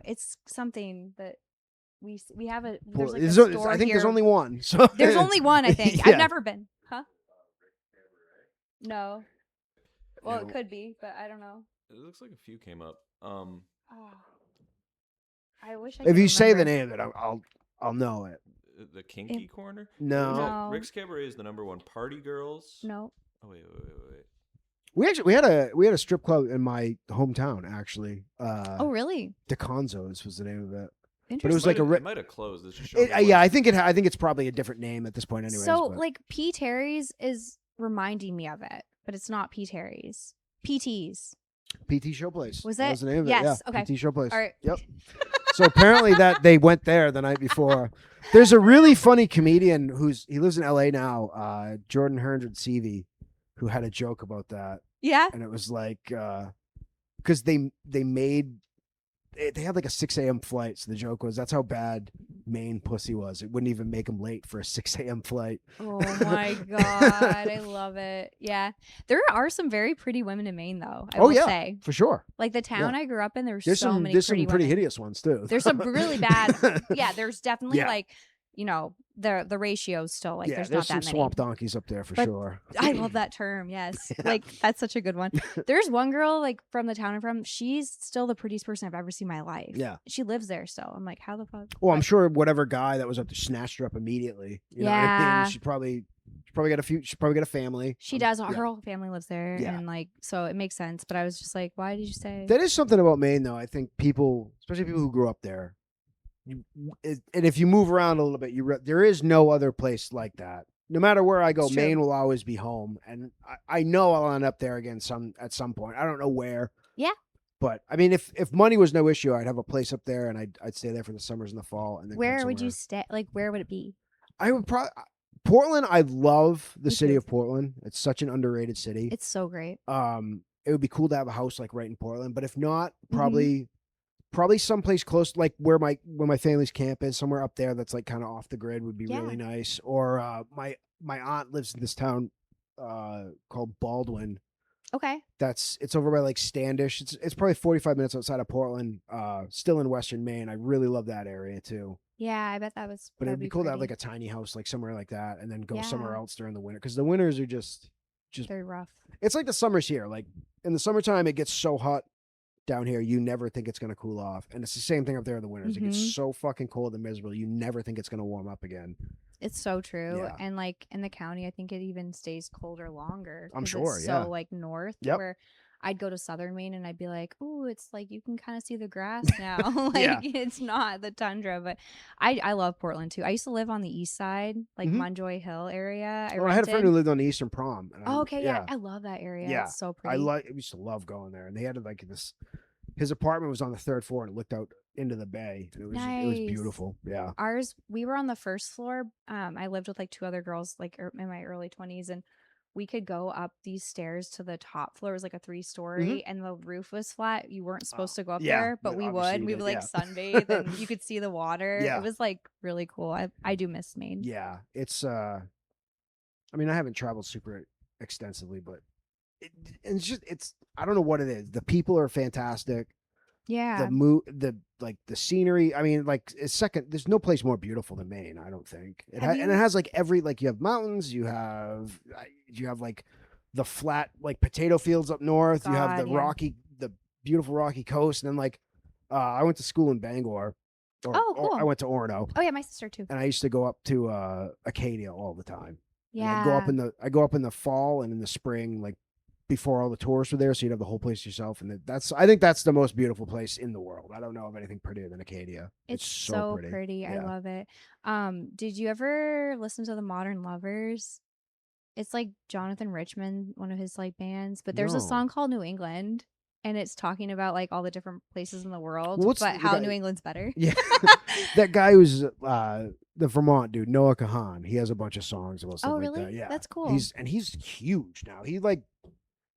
A: it's something that we have a
B: Well,
A: there's like a store
B: I think
A: here.
B: there's only one. So
A: There's only one, I think.
B: Yeah.
A: I've never been. Huh? No. Well, it could be, but I don't know.
C: It looks like a few came up.
A: Oh. I wish I
B: If
A: could
B: you say the
A: remember.
B: name of it, I'll know it.
C: The Kinky Corner?
B: No.
A: No.
C: Rick's Cabaret is the #1. Party Girls?
A: No.
C: Oh, wait.
B: We had a strip club in my hometown actually.
A: Oh, really?
B: DeConzo's was the name of it.
A: Interesting.
B: But it was like
C: it might have closed. It's just showing
B: yeah, I think it's probably a different name at this point anyways.
A: So,
B: but.
A: like, P. Terry's is reminding me of it, but it's not P. Terry's. PT's.
B: PT Show Place.
A: Was
B: That
A: it?
B: was the name of
A: Yes,
B: it. Yeah.
A: okay.
B: PT Show Place.
A: All right.
B: Yep. So apparently that they went there the night before. There's a really funny comedian he lives in LA now, Jordan Herndred-Seavey, who had a joke about that.
A: Yeah.
B: And it was like because they had like a 6 a.m. flight. So the joke was that's how bad Maine pussy was. It wouldn't even make them late for a 6 a.m. flight.
A: Oh my God. I love it. Yeah. There are some very pretty women in Maine, though. I will say.
B: For sure.
A: Like the town I grew up in, there's so
B: some
A: many
B: there's
A: pretty
B: some pretty
A: women.
B: hideous ones too.
A: There's some really bad. Yeah, there's definitely
B: Yeah.
A: like, the ratio still like there's not
B: some
A: that many.
B: swamp donkeys up there for
A: But
B: sure.
A: I love that term. Yes.
B: Yeah.
A: Like that's such a good one. There's one girl like from the town I'm from. She's still the prettiest person I've ever seen in my life.
B: Yeah.
A: She lives there still. I'm like, how the fuck?
B: Well, I'm sure whatever guy that was up there snatched her up immediately. You know what I
A: Yeah.
B: mean? She probably got a family.
A: She does.
B: Yeah.
A: Her whole family lives there.
B: Yeah.
A: And like, so it makes sense. But I was just like, why did you say?
B: That is something about Maine, though. I think people, especially people who grew up there, and if you move around a little bit, there is no other place like that. No matter where I go,
A: It's true.
B: Maine will always be home, and I know I'll end up there again at some point. I don't know where.
A: Yeah.
B: But I mean, if money was no issue, I'd have a place up there, and I'd stay there for the summers and the fall. And then
A: Where would you stay? Like, where would it be?
B: I would probably Portland. I love the
A: Me
B: city
A: too.
B: of Portland. It's such an underrated city.
A: It's so great.
B: It would be cool to have a house like right in Portland, but if not,
A: Mm-hmm.
B: probably someplace close, like where my family's camp is, somewhere up there that's like kind of off the grid would be
A: Yeah.
B: really nice. Or my aunt lives in this town called Baldwin.
A: Okay.
B: It's over by like Standish. It's probably 45 minutes outside of Portland. Still in Western Maine. I really love that area too.
A: Yeah, I bet that was.
B: But
A: that'd
B: it'd be
A: be
B: cool to have
A: pretty.
B: like a tiny house like somewhere like that, and then go somewhere
A: Yeah.
B: else during the winter because the winters are just
A: Very rough.
B: it's like the summers here. Like in the summertime, it gets so hot down here, you never think it's going to cool off. And it's the same thing up there in the winters. It
A: Mhm.
B: gets so fucking cold and miserable. You never think it's going to warm up again.
A: It's so true.
B: Yeah.
A: And like in the county, I think it even stays colder longer.
B: I'm
A: 'cause
B: sure,
A: It's
B: yeah.
A: so like north
B: Yep.
A: where I'd go to southern Maine and I'd be like, "Ooh, it's like you can kind of see the grass now." Like
B: Yeah.
A: it's not the tundra, but I love Portland too. I used to live on the east side, like
B: Mhm.
A: Munjoy Hill area.
B: I had a friend who lived on the Eastern Prom. And
A: Oh, okay, yeah. I love that area.
B: Yeah.
A: It's so
B: I
A: pretty.
B: used to love going there. And they had like his apartment was on the third floor and it looked out into the bay. It was
A: Nice.
B: beautiful. Yeah.
A: Ours, we were on the first floor. I lived with like two other girls, like in my early 20s, and we could go up these stairs to the top floor. It was like a
B: Hmm.
A: three-story, and the roof was flat. You weren't supposed to go up
B: Yeah,
A: there, but
B: but
A: we
B: obviously
A: would.
B: you
A: We would
B: did.
A: like
B: Yeah.
A: sunbathe, and you could see the water. It
B: Yeah.
A: was like really cool. I do miss Maine.
B: Yeah. It's I mean, I haven't traveled super extensively, but it, it's just I don't know what it is. The people are fantastic.
A: Yeah.
B: The like the scenery. I mean, like it's second. There's no place more beautiful than Maine. I don't think
A: Have
B: and it
A: you?
B: has like every like you have mountains. You have like the flat like potato fields up north. You have
A: God, yeah.
B: the beautiful rocky coast, and then like I went to school in Bangor,
A: Oh,
B: or I
A: cool.
B: went to Orono,
A: Oh yeah, my sister too.
B: and I used to go up to Acadia all the time. And
A: Yeah.
B: I go up in the fall and in the spring, like before all the tourists were there, so you'd have the whole place to yourself. And I think that's the most beautiful place in the world. I don't know of anything prettier than Acadia. It's
A: It's
B: so
A: so
B: pretty.
A: pretty. I
B: Yeah.
A: love it. Did you ever listen to the Modern Lovers? It's like Jonathan Richman, one of his like bands, but there's a
B: No.
A: song called New England, and it's talking about like all the different places in the world,
B: What's
A: but
B: the
A: how New
B: guy?
A: England's better.
B: Yeah, that guy who's the Vermont dude, Noah Kahan. He has a bunch of songs about stuff
A: Oh,
B: like that.
A: really?
B: Yeah,
A: That's cool.
B: he's huge now. He's like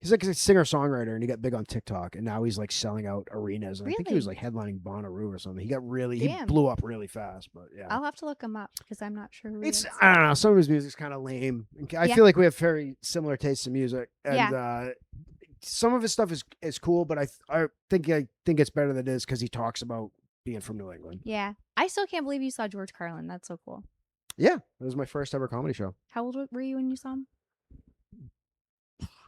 B: a singer songwriter, and he got big on TikTok, and now he's like selling out arenas. And I think he was
A: Really?
B: like headlining Bonnaroo or something. He
A: Damn.
B: blew up really fast. But yeah,
A: I'll have to look him up because I'm not sure who he is.
B: I don't know. Some of his music's kind of lame. I
A: Yeah.
B: feel like we have very similar tastes in music, and
A: Yeah.
B: some of his stuff is cool. But I think it's better than it is because he talks about being from New England.
A: Yeah. I still can't believe you saw George Carlin. That's so cool.
B: Yeah, it was my first ever comedy show.
A: How old were you when you saw him?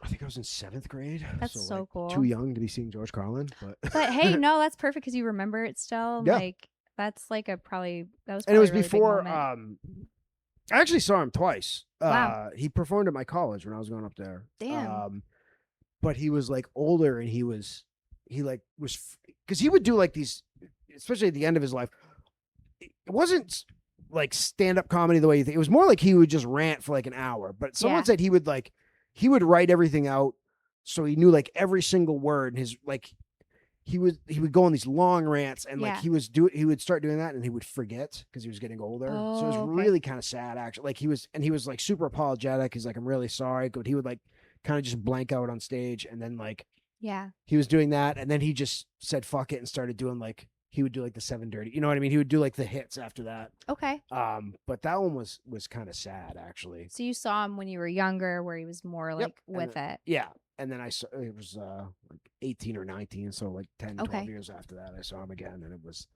B: I think I was in 7th grade.
A: That's so
B: like,
A: cool.
B: Too young to be seeing George Carlin, but
A: But hey, no, that's perfect because you remember it still.
B: yeah.
A: Like that's like that was
B: And
A: probably
B: it was
A: a really big
B: before.
A: moment.
B: I actually saw him twice.
A: Wow.
B: He performed at my college when I was going up there.
A: Damn.
B: But he was like older, and he was because he would do like these, especially at the end of his life. It wasn't like stand up comedy the way you think. It was more like he would just rant for like an hour. But someone
A: Yeah.
B: said he would write everything out, so he knew like every single word. And his like he would go on these long rants, and like
A: Yeah.
B: he would start doing that, and he would forget because he was getting older. So it was
A: Oh, okay.
B: really kind of sad actually. Like he was like super apologetic. He's like, I'm really sorry, but he would like kind of just blank out on stage, and then like
A: Yeah.
B: he was doing that, and then he just said fuck it and started doing like he would do like the 7:30. You know what I mean? He would do like the hits after that.
A: Okay.
B: But that one was kind of sad actually.
A: So you saw him when you were younger, where he was more like
B: Yep.
A: with it.
B: Yeah. And then I saw it was like 18 or 19, so like 10, 12
A: Okay.
B: years after that, I saw him again, and it was.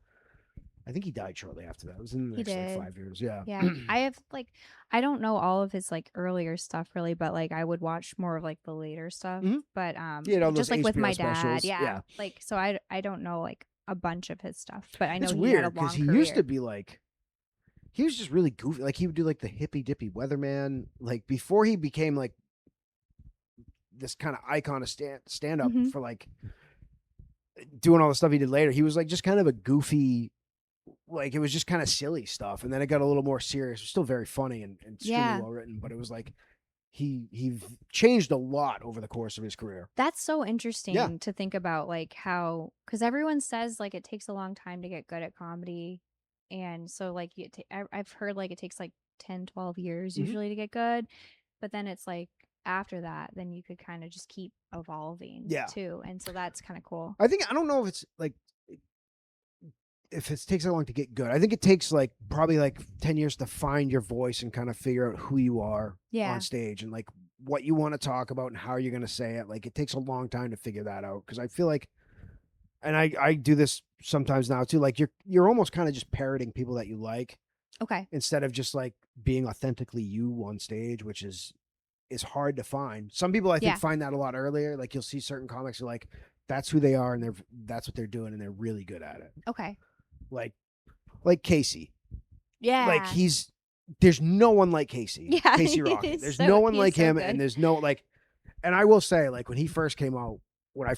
B: I think he died shortly after that. It was in the
A: He
B: next like
A: did.
B: 5 years. Yeah.
A: Yeah. I have like I don't know all of his like earlier stuff really, but like I would watch more of like the later stuff.
B: Mhm.
A: But
B: He had all
A: just
B: those
A: like with
B: HBO
A: my
B: specials.
A: dad. Yeah.
B: Yeah.
A: Like so I don't know like a bunch of his stuff, but I know
B: It's
A: he had a
B: weird
A: long
B: because he
A: career.
B: used to be like. He was just really goofy. Like he would do like the hippy dippy weatherman. Like before he became like this kind of icon of stand up
A: Mhm.
B: for like doing all the stuff he did later. He was like just kind of a goofy, like it was just kind of silly stuff. And then it got a little more serious. It was still very funny and extremely
A: Yeah.
B: well written, but it was like he changed a lot over the course of his career.
A: That's so interesting to think about, like how, because everyone says like it takes a long time to get good at comedy. And so, like, I've heard like it takes like 10, 12 years
B: Mhm.
A: usually to get good. But then it's like after that, then you could kind of just keep evolving
B: Yeah.
A: too. And so that's kind of cool.
B: I don't know if it's like, if it takes that long to get good. I think it takes like probably like 10 years to find your voice and kind of figure out who you are
A: Yeah.
B: on stage and like what you want to talk about and how you're going to say it. Like it takes a long time to figure that out. Cause I feel like, and I do this sometimes now too. Like you're almost kind of just parroting people that you like
A: Okay.
B: instead of just like being authentically you on stage, which is hard to find. Some people I think
A: Yeah.
B: find that a lot earlier. Like you'll see certain comics who like, that's who they are and that's what they're doing and they're really good at it.
A: Okay.
B: Like Casey.
A: Yeah.
B: Like there's no one like Casey.
A: Yeah,
B: Casey
A: he
B: Rocket.
A: is
B: There's
A: so-
B: no one
A: he's
B: like
A: so
B: him,
A: good.
B: and there's no like. And I will say, like when he first came out, when I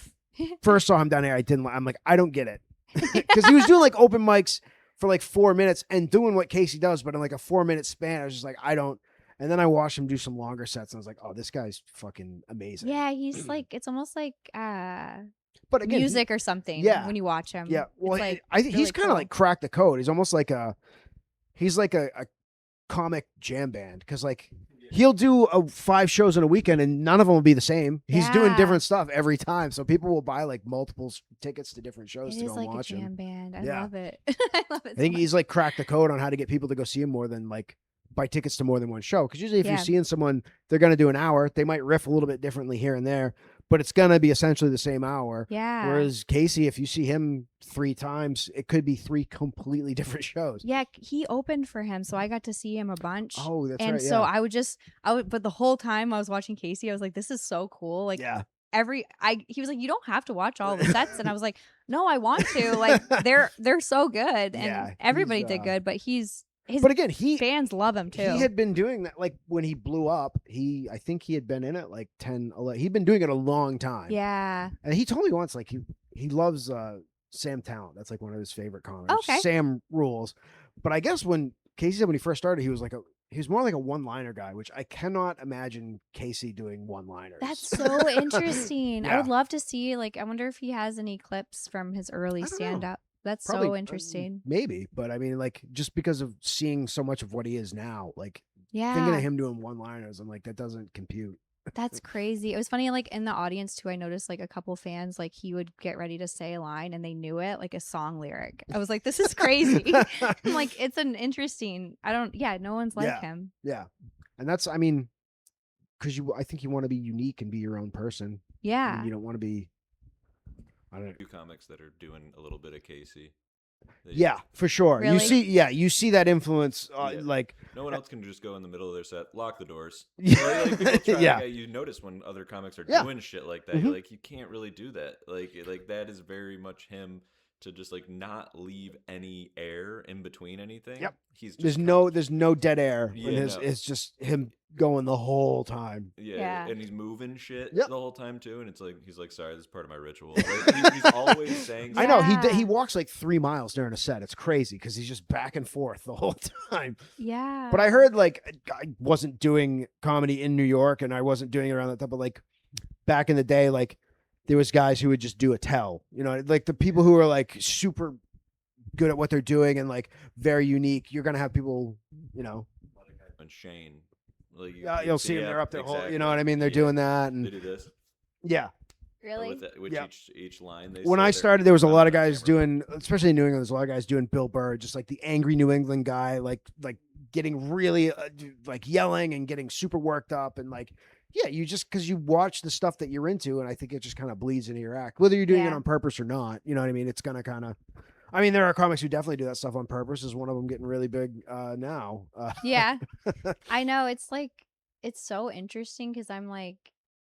B: first saw him down here, I didn't. I'm like, I don't get it, because he was doing like open mics for like 4 minutes and doing what Casey does, but in like a 4-minute span, I was just like, I don't. And then I watched him do some longer sets, and I was like, oh, this guy's fucking amazing.
A: Yeah, he's like, it's almost like
B: But again,
A: music or something
B: yeah.
A: when you watch him.
B: Yeah. Well,
A: it's like
B: I think
A: really
B: he's kind of
A: cool.
B: like cracked the code. He's almost like he's like a comic jam band because like he'll do 5 shows in a weekend and none of them will be the same. He's doing
A: Yeah.
B: different stuff every time, so people will buy like multiple tickets to different shows
A: It
B: to
A: is
B: go and
A: like a
B: watch
A: jam
B: him.
A: band. I
B: Yeah.
A: love it. I love it.
B: I think he's like cracked the code on how to get people to go see him more than like buy tickets to more than one show. Because usually if you're seeing someone, they're going to do an hour. They might riff a little bit differently here and there, but it's going to be essentially the same hour.
A: Yeah.
B: Whereas Casey, if you see him 3 times, it could be 3 completely different shows.
A: Yeah, he opened for him, so I got to see him a bunch.
B: Oh, that's
A: and
B: right.
A: so
B: Yeah.
A: but the whole time I was watching Casey, I was like, this is so cool. Like
B: Yeah.
A: he was like, you don't have to watch all the sets, and I was like, no, I want to. Like they're so good, and
B: Yeah,
A: everybody did good, but his
B: But again,
A: fans love him too.
B: he had been doing that like when he blew up. I think he had been in it like 10, 11. He'd been doing it a long time.
A: Yeah.
B: And he told me once like he loves Sam Talent. That's like one of his favorite comics.
A: Okay.
B: Sam rules. But I guess when Casey said when he first started, he was more like a one-liner guy, which I cannot imagine Casey doing one-liners.
A: That's so interesting.
B: Yeah.
A: I would love to see, like, I wonder if he has any clips from his early
B: I don't know.
A: stand-up. That's
B: Probably,
A: so interesting.
B: Maybe, but I mean, like, just because of seeing so much of what he is now, like,
A: Yeah.
B: thinking of him doing one-liners, I'm like, that doesn't compute.
A: That's crazy. It was funny, like in the audience too, I noticed like a couple fans, like he would get ready to say a line and they knew it, like a song lyric. I was like, this is crazy. I'm like, it's an interesting, no one's like him.
B: Yeah. And that's, I mean, because I think you want to be unique and be your own person.
A: Yeah.
B: And you don't want to be, I don't know.
C: Few comics that are doing a little bit of Casey.
B: Yeah, for sure.
A: Really?
B: You see that influence. Like
C: no one else can just go in the middle of their set, lock the doors.
B: Yeah.
C: Like, people try,
B: Yeah.
C: like, you notice when other comics are
B: Yeah.
C: doing shit like that, you're like, you can't really do that. Like that is very much him to just like not leave any air in between anything.
B: Yep.
C: He's just
B: there's no dead air.
C: Yeah,
B: It's just him going the whole time.
C: Yeah, and he's moving shit
B: Yep.
C: the whole time too, and it's like he's like, sorry, this is part of my ritual. Like, he's always saying.
B: I know
A: Yeah.
B: he walks like 3 miles during a set. It's crazy because he's just back and forth the whole time.
A: Yeah.
B: But I heard like I wasn't doing comedy in New York and I wasn't doing it around that time. But like back in the day, like there was guys who would just do a tell. You know, like the people who are like super good at what they're doing and like very unique. You're gonna have people, you know.
C: And Shane. Like
B: You'll see them. They're up there.
C: Exactly.
B: You know what I mean? They're doing that, and
C: They do this.
B: yeah.
A: Really?
C: With
B: Yeah.
C: each line. They
B: When
C: say
B: I
C: they're
B: started, there was a lot of
C: not on
B: guys
C: camera.
B: doing, especially in New England. There's a lot of guys doing Bill Burr, just like the angry New England guy, like getting really like yelling and getting super worked up, and like you just because you watch the stuff that you're into, and I think it just kind of bleeds into your act, whether you're doing it
A: Yeah.
B: on purpose or not. You know what I mean? It's gonna kind of. I mean, there are comics who definitely do that stuff on purpose. Is one of them getting really big now?
A: Yeah. I know. It's like, it's so interesting because I'm like,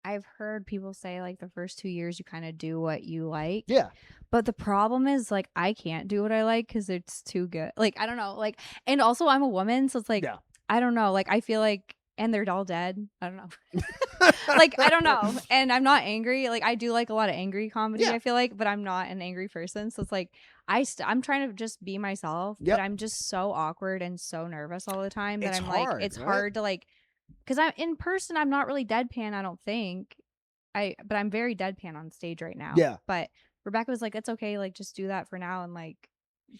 A: I've heard people say like the first 2 years you kind of do what you like.
B: Yeah.
A: But the problem is like I can't do what I like because it's too good. Like I don't know. Like, and also I'm a woman, so it's like
B: Yeah.
A: I don't know. Like I feel like, and they're all dead. I don't know. Like I don't know. And I'm not angry. Like I do like a lot of angry comedy.
B: Yeah.
A: I feel like, but I'm not an angry person. So it's like I'm trying to just be myself.
B: Yep.
A: But I'm just so awkward and so nervous all the time that
B: It's
A: I'm
B: hard,
A: like it's
B: right?
A: hard to like. Because I'm in person, I'm not really deadpan. I don't think. But I'm very deadpan on stage right now.
B: Yeah.
A: But Rebecca was like, "It's okay. Like, just do that for now, and like,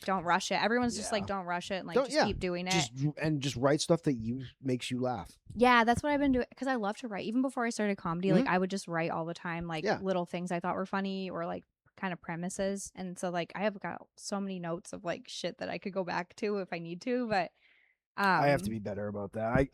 A: don't rush it." Everyone's just like,
B: Yeah.
A: "Don't rush it, and like,
B: Don't-
A: just
B: yeah.
A: keep doing it."
B: Just write stuff that makes you laugh.
A: Yeah, that's what I've been doing because I love to write. Even before I started comedy, like
B: Mhm.
A: I would just write all the time, like
B: Yeah.
A: little things I thought were funny or like kind of premises. And so like I have got so many notes of like shit that I could go back to if I need to. But
B: I have to be better about that.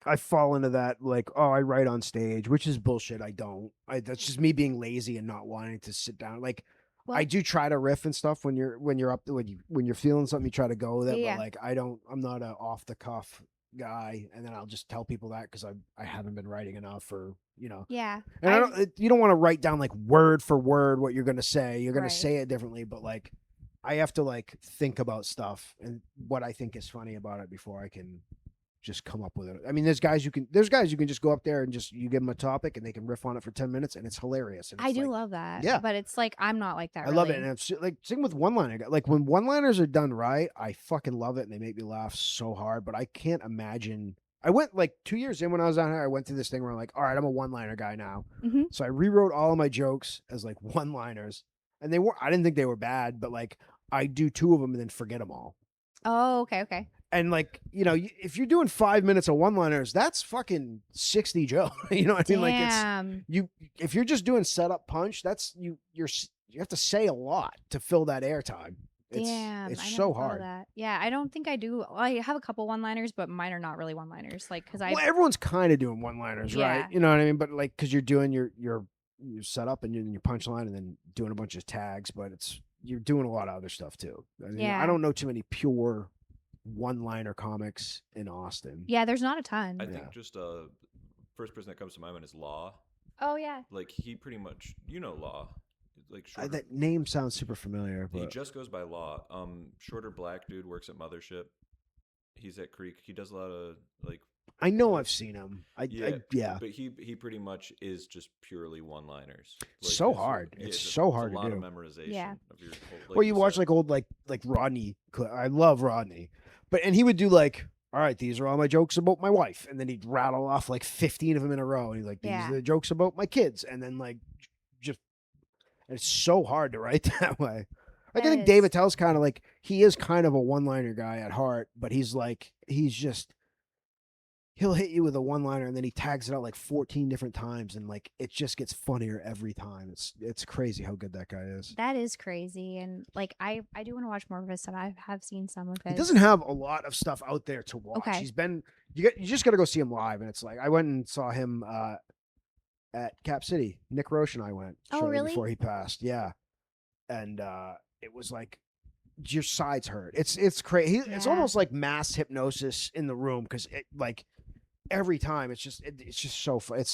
B: I fall into that like, oh, I write on stage, which is bullshit. I don't. That's just me being lazy and not wanting to sit down. Like
A: Well-
B: I do try to riff and stuff when you're up when you're feeling something, you try to go with it.
A: Yeah.
B: But like I'm not a off the cuff guy, and then I'll just tell people that because I haven't been writing enough, or you know.
A: Yeah.
B: And you don't want to write down like word for word what you're gonna say. You're gonna
A: Right.
B: say it differently, but like I have to like think about stuff and what I think is funny about it before I can just come up with it. I mean, there's guys you can just go up there and just you give them a topic and they can riff on it for 10 minutes and it's hilarious. And
A: I
B: it's
A: do
B: like,
A: love that.
B: Yeah.
A: But it's like I'm not like that.
B: I love it.
A: really.
B: And it's like same with one-liner. Like when one-liners are done right, I fucking love it and they make me laugh so hard. But I can't imagine I went like 2 years in when I was on here. I went through this thing where I'm like, all right, I'm a one-liner guy now.
A: Mm-hmm.
B: So I rewrote all of my jokes as like one-liners, and they were. I didn't think they were bad, but like I do 2 of them and then forget them all.
A: Oh, okay.
B: And like if you're doing 5 minutes of one-liners, that's fucking 60 jokes. You know what I mean? Like if you're just doing setup punch, that's you have to say a lot to fill that airtime. It's
A: I
B: so
A: never thought of
B: hard.
A: that. Yeah, I don't think I do. I have a couple one-liners, but mine are not really one-liners. Like, because
B: Well, everyone's kind of doing one-liners, right?
A: Yeah.
B: You know what I mean? But like, because you're doing your setup and your punchline, and then doing a bunch of tags, but you're doing a lot of other stuff too. I mean,
A: Yeah.
B: I don't know too many pure one-liner comics in Austin.
A: Yeah, there's not a ton.
C: I think just first person that comes to my mind is Law.
A: Oh yeah.
C: Like he pretty much, Law. Like
B: That name sounds super familiar. But
C: he just goes by Law. Shorter black dude works at Mothership. He's at Creek. He does a lot of like.
B: I know I've seen him. Yeah.
C: But he pretty much is just purely one-liners. Like,
B: so hard. It's so hard to do.
C: A lot of memorization.
A: Yeah.
C: Of your
B: Or you watch like old like Rodney. I love Rodney, and he would do like, all right, these are all my jokes about my wife, and then he'd rattle off like 15 of them in a row, and he's like, these are the jokes about my kids, and then like just, and it's so hard to write that way. Like I think Dave Attell's kind of like, he is kind of a one-liner guy at heart, but he's just. He'll hit you with a one-liner and then he tags it out like 14 different times, and like it just gets funnier every time. It's crazy how good that guy is.
A: That is crazy, and like I do want to watch more of his stuff. I have seen some of it.
B: He doesn't have a lot of stuff out there to watch.
A: Okay.
B: He's been you just got to go see him live, and it's like I went and saw him at Cap City. Nick Roche and I went shortly before he passed. Yeah, and it was like your sides hurt. It's crazy. It's almost like mass hypnosis in the room because like. Every time it's just so fun.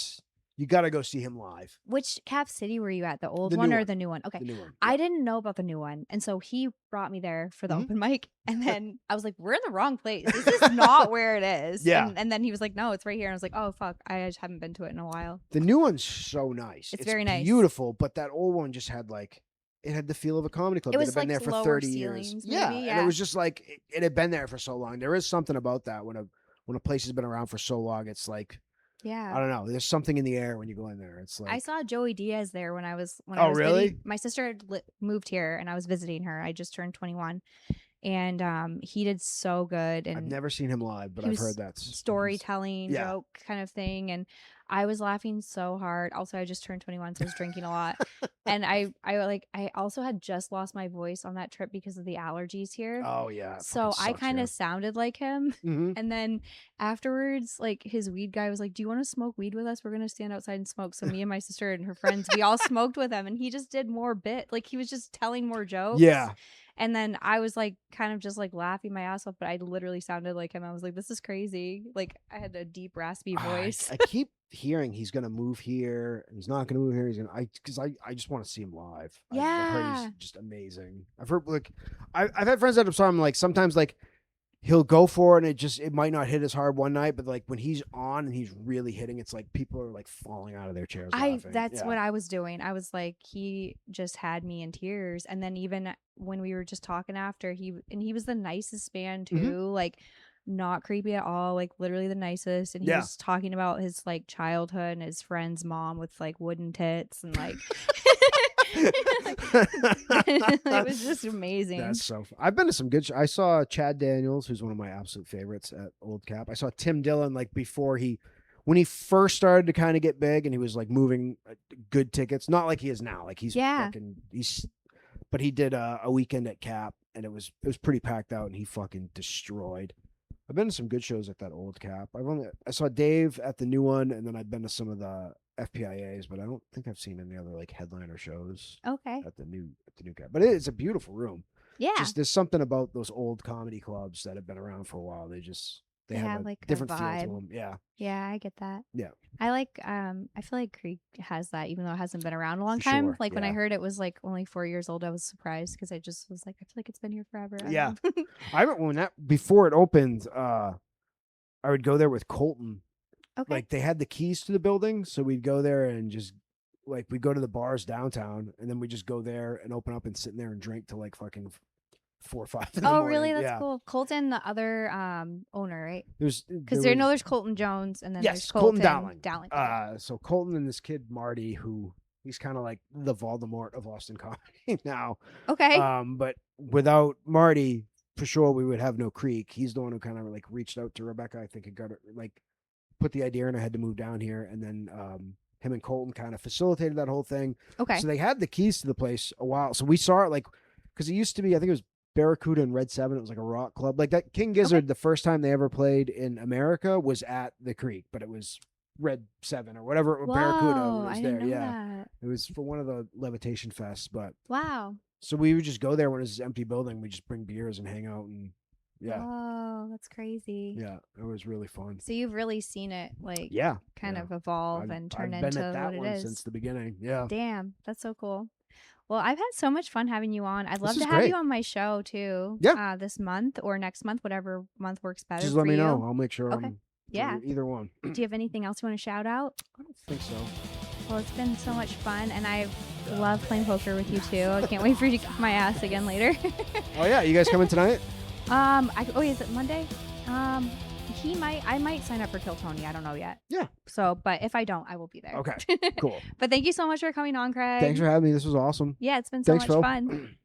B: You got to go see him live.
A: Which Cap City were you at? The old one or the new one? Okay.
B: The new one.
A: I didn't know about the new one. And so he brought me there for the open mic. And then I was like, we're in the wrong place. This is not where it is.
B: Yeah.
A: And then he was like, no, it's right here. And I was like, oh, fuck. I just haven't been to it in a while.
B: The new one's so nice.
A: It's very nice.
B: Beautiful. But that old one just had like, it had the feel of a comedy club.
A: It was
B: that had been
A: like
B: there for 30 years.
A: Maybe,
B: yeah. And it was just like, it had been there for so long. There is something about that when a place has been around for so long. It's like,
A: yeah,
B: I don't know. There's something in the air when you go in there. It's like
A: I saw Joey Diaz there when I was
B: really?
A: My sister had moved here and I was visiting her. I just turned 21, and he did so good. And
B: I've never seen him live, but I've heard that
A: storytelling joke kind of thing, and I was laughing so hard. Also, I just turned 21, so I was drinking a lot, and I also had just lost my voice on that trip because of the allergies here.
B: Oh yeah,
A: so I kind of sounded like him. And then afterwards, like his weed guy was like, "Do you want to smoke weed with us? We're gonna stand outside and smoke." So me and my sister and her friends, we all smoked with him, and he just did more like he was just telling more jokes.
B: Yeah.
A: And then I was like, kind of just like laughing my ass off, but I literally sounded like him. I was like, this is crazy. Like I had a deep, raspy voice.
B: I keep hearing he's going to move here. He's not going to move here. He's going to, because I just want to see him live.
A: Yeah.
B: I've heard he's just amazing. I've heard like, I've had friends that have saw him like sometimes like he'll go for it and it might not hit as hard one night, but like when he's on and he's really hitting, it's like people are like falling out of their chairs laughing.
A: That's what I was doing. I was like, he just had me in tears. And then even when we were just talking after, he was the nicest man too, like not creepy at all, like literally the nicest. And he was talking about his like childhood and his friend's mom with like wooden tits and like it was just amazing.
B: That's so fun. I've been to some good I saw Chad Daniels, who's one of my absolute favorites at Old Cap. I saw Tim Dillon like before when he first started to kind of get big, and he was like moving good tickets, not like he is now. Like but he did a weekend at Cap, and it was pretty packed out, and he fucking destroyed. I've been to some good shows at that Old Cap. I saw Dave at the new one, and then I've been to some of the FPIAs, but I don't think I've seen any other like headliner shows.
A: Okay.
B: At the new Cap, but it's a beautiful room.
A: Yeah.
B: Just there's something about those old comedy clubs that have been around for a while. They have like different
A: a
B: feel
A: vibe
B: to them. Yeah.
A: Yeah, I get that.
B: Yeah.
A: I like I feel like Creek has that, even though it hasn't been around a long time.
B: Sure,
A: like when I heard it was like only 4 years old, I was surprised because I just was like, I feel like it's been here forever.
B: Yeah. I remember before it opened, I would go there with Colton.
A: Okay.
B: Like they had the keys to the building, so we'd go there and just we'd go to the bars downtown, and then we just go there and open up and sit in there and drink till like fucking 4 or 5 in the
A: Oh,
B: morning.
A: really? That's
B: yeah.
A: cool. Colton, the other owner, right?
B: Because
A: There's Colton Jones and then there's
B: yes, Colton Dowling.
A: Dowling.
B: So Colton and this kid Marty, who he's kind of like the Voldemort of Austin comedy now.
A: Okay.
B: But without Marty, for sure we would have no Creek. He's the one who kind of like reached out to Rebecca. I think it got like put the idea in her head to move down here, and then him and Colton kind of facilitated that whole thing.
A: Okay.
B: So they had the keys to the place a while. So we saw it like because it used to be, I think it was Barracuda and Red 7. It was like a rock club. Like that King Gizzard, the first time they ever played in America was at the Creek, but it was Red 7 or whatever. Or Barracuda was
A: I
B: there.
A: didn't know
B: Yeah.
A: that.
B: It was for one of the levitation fests. But
A: Wow.
B: so we would just go there when it was this empty building. We just bring beers and hang out and yeah.
A: Oh, that's crazy.
B: Yeah. It was really fun.
A: So you've really seen it like
B: Yeah.
A: kind
B: yeah.
A: of evolve and turn
B: I've been
A: into
B: at that
A: what
B: one
A: it is.
B: since the beginning. Yeah.
A: Damn, that's so cool. Well, I've had so much fun having you on. I'd love
B: This
A: to
B: is
A: have
B: great.
A: you on my show too.
B: Yeah.
A: This month or next month, whatever month works better
B: Just
A: for
B: let me
A: you.
B: know. I'll make sure
A: Okay.
B: I'm
A: Yeah.
B: either one.
A: Do you have anything else you want to shout out?
B: I don't think so.
A: Well, it's been so much fun, and I love playing poker with you too. I can't wait for you to kick my ass again later.
B: Oh yeah, you guys coming tonight?
A: Is it Monday? I might sign up for Kill Tony. I don't know yet.
B: Yeah.
A: So, but if I don't, I will be there.
B: Okay. Cool.
A: But thank you so much for coming on, Craig.
B: Thanks for having me. This was awesome.
A: Yeah, it's been so
B: Thanks,
A: much
B: Phil.
A: fun.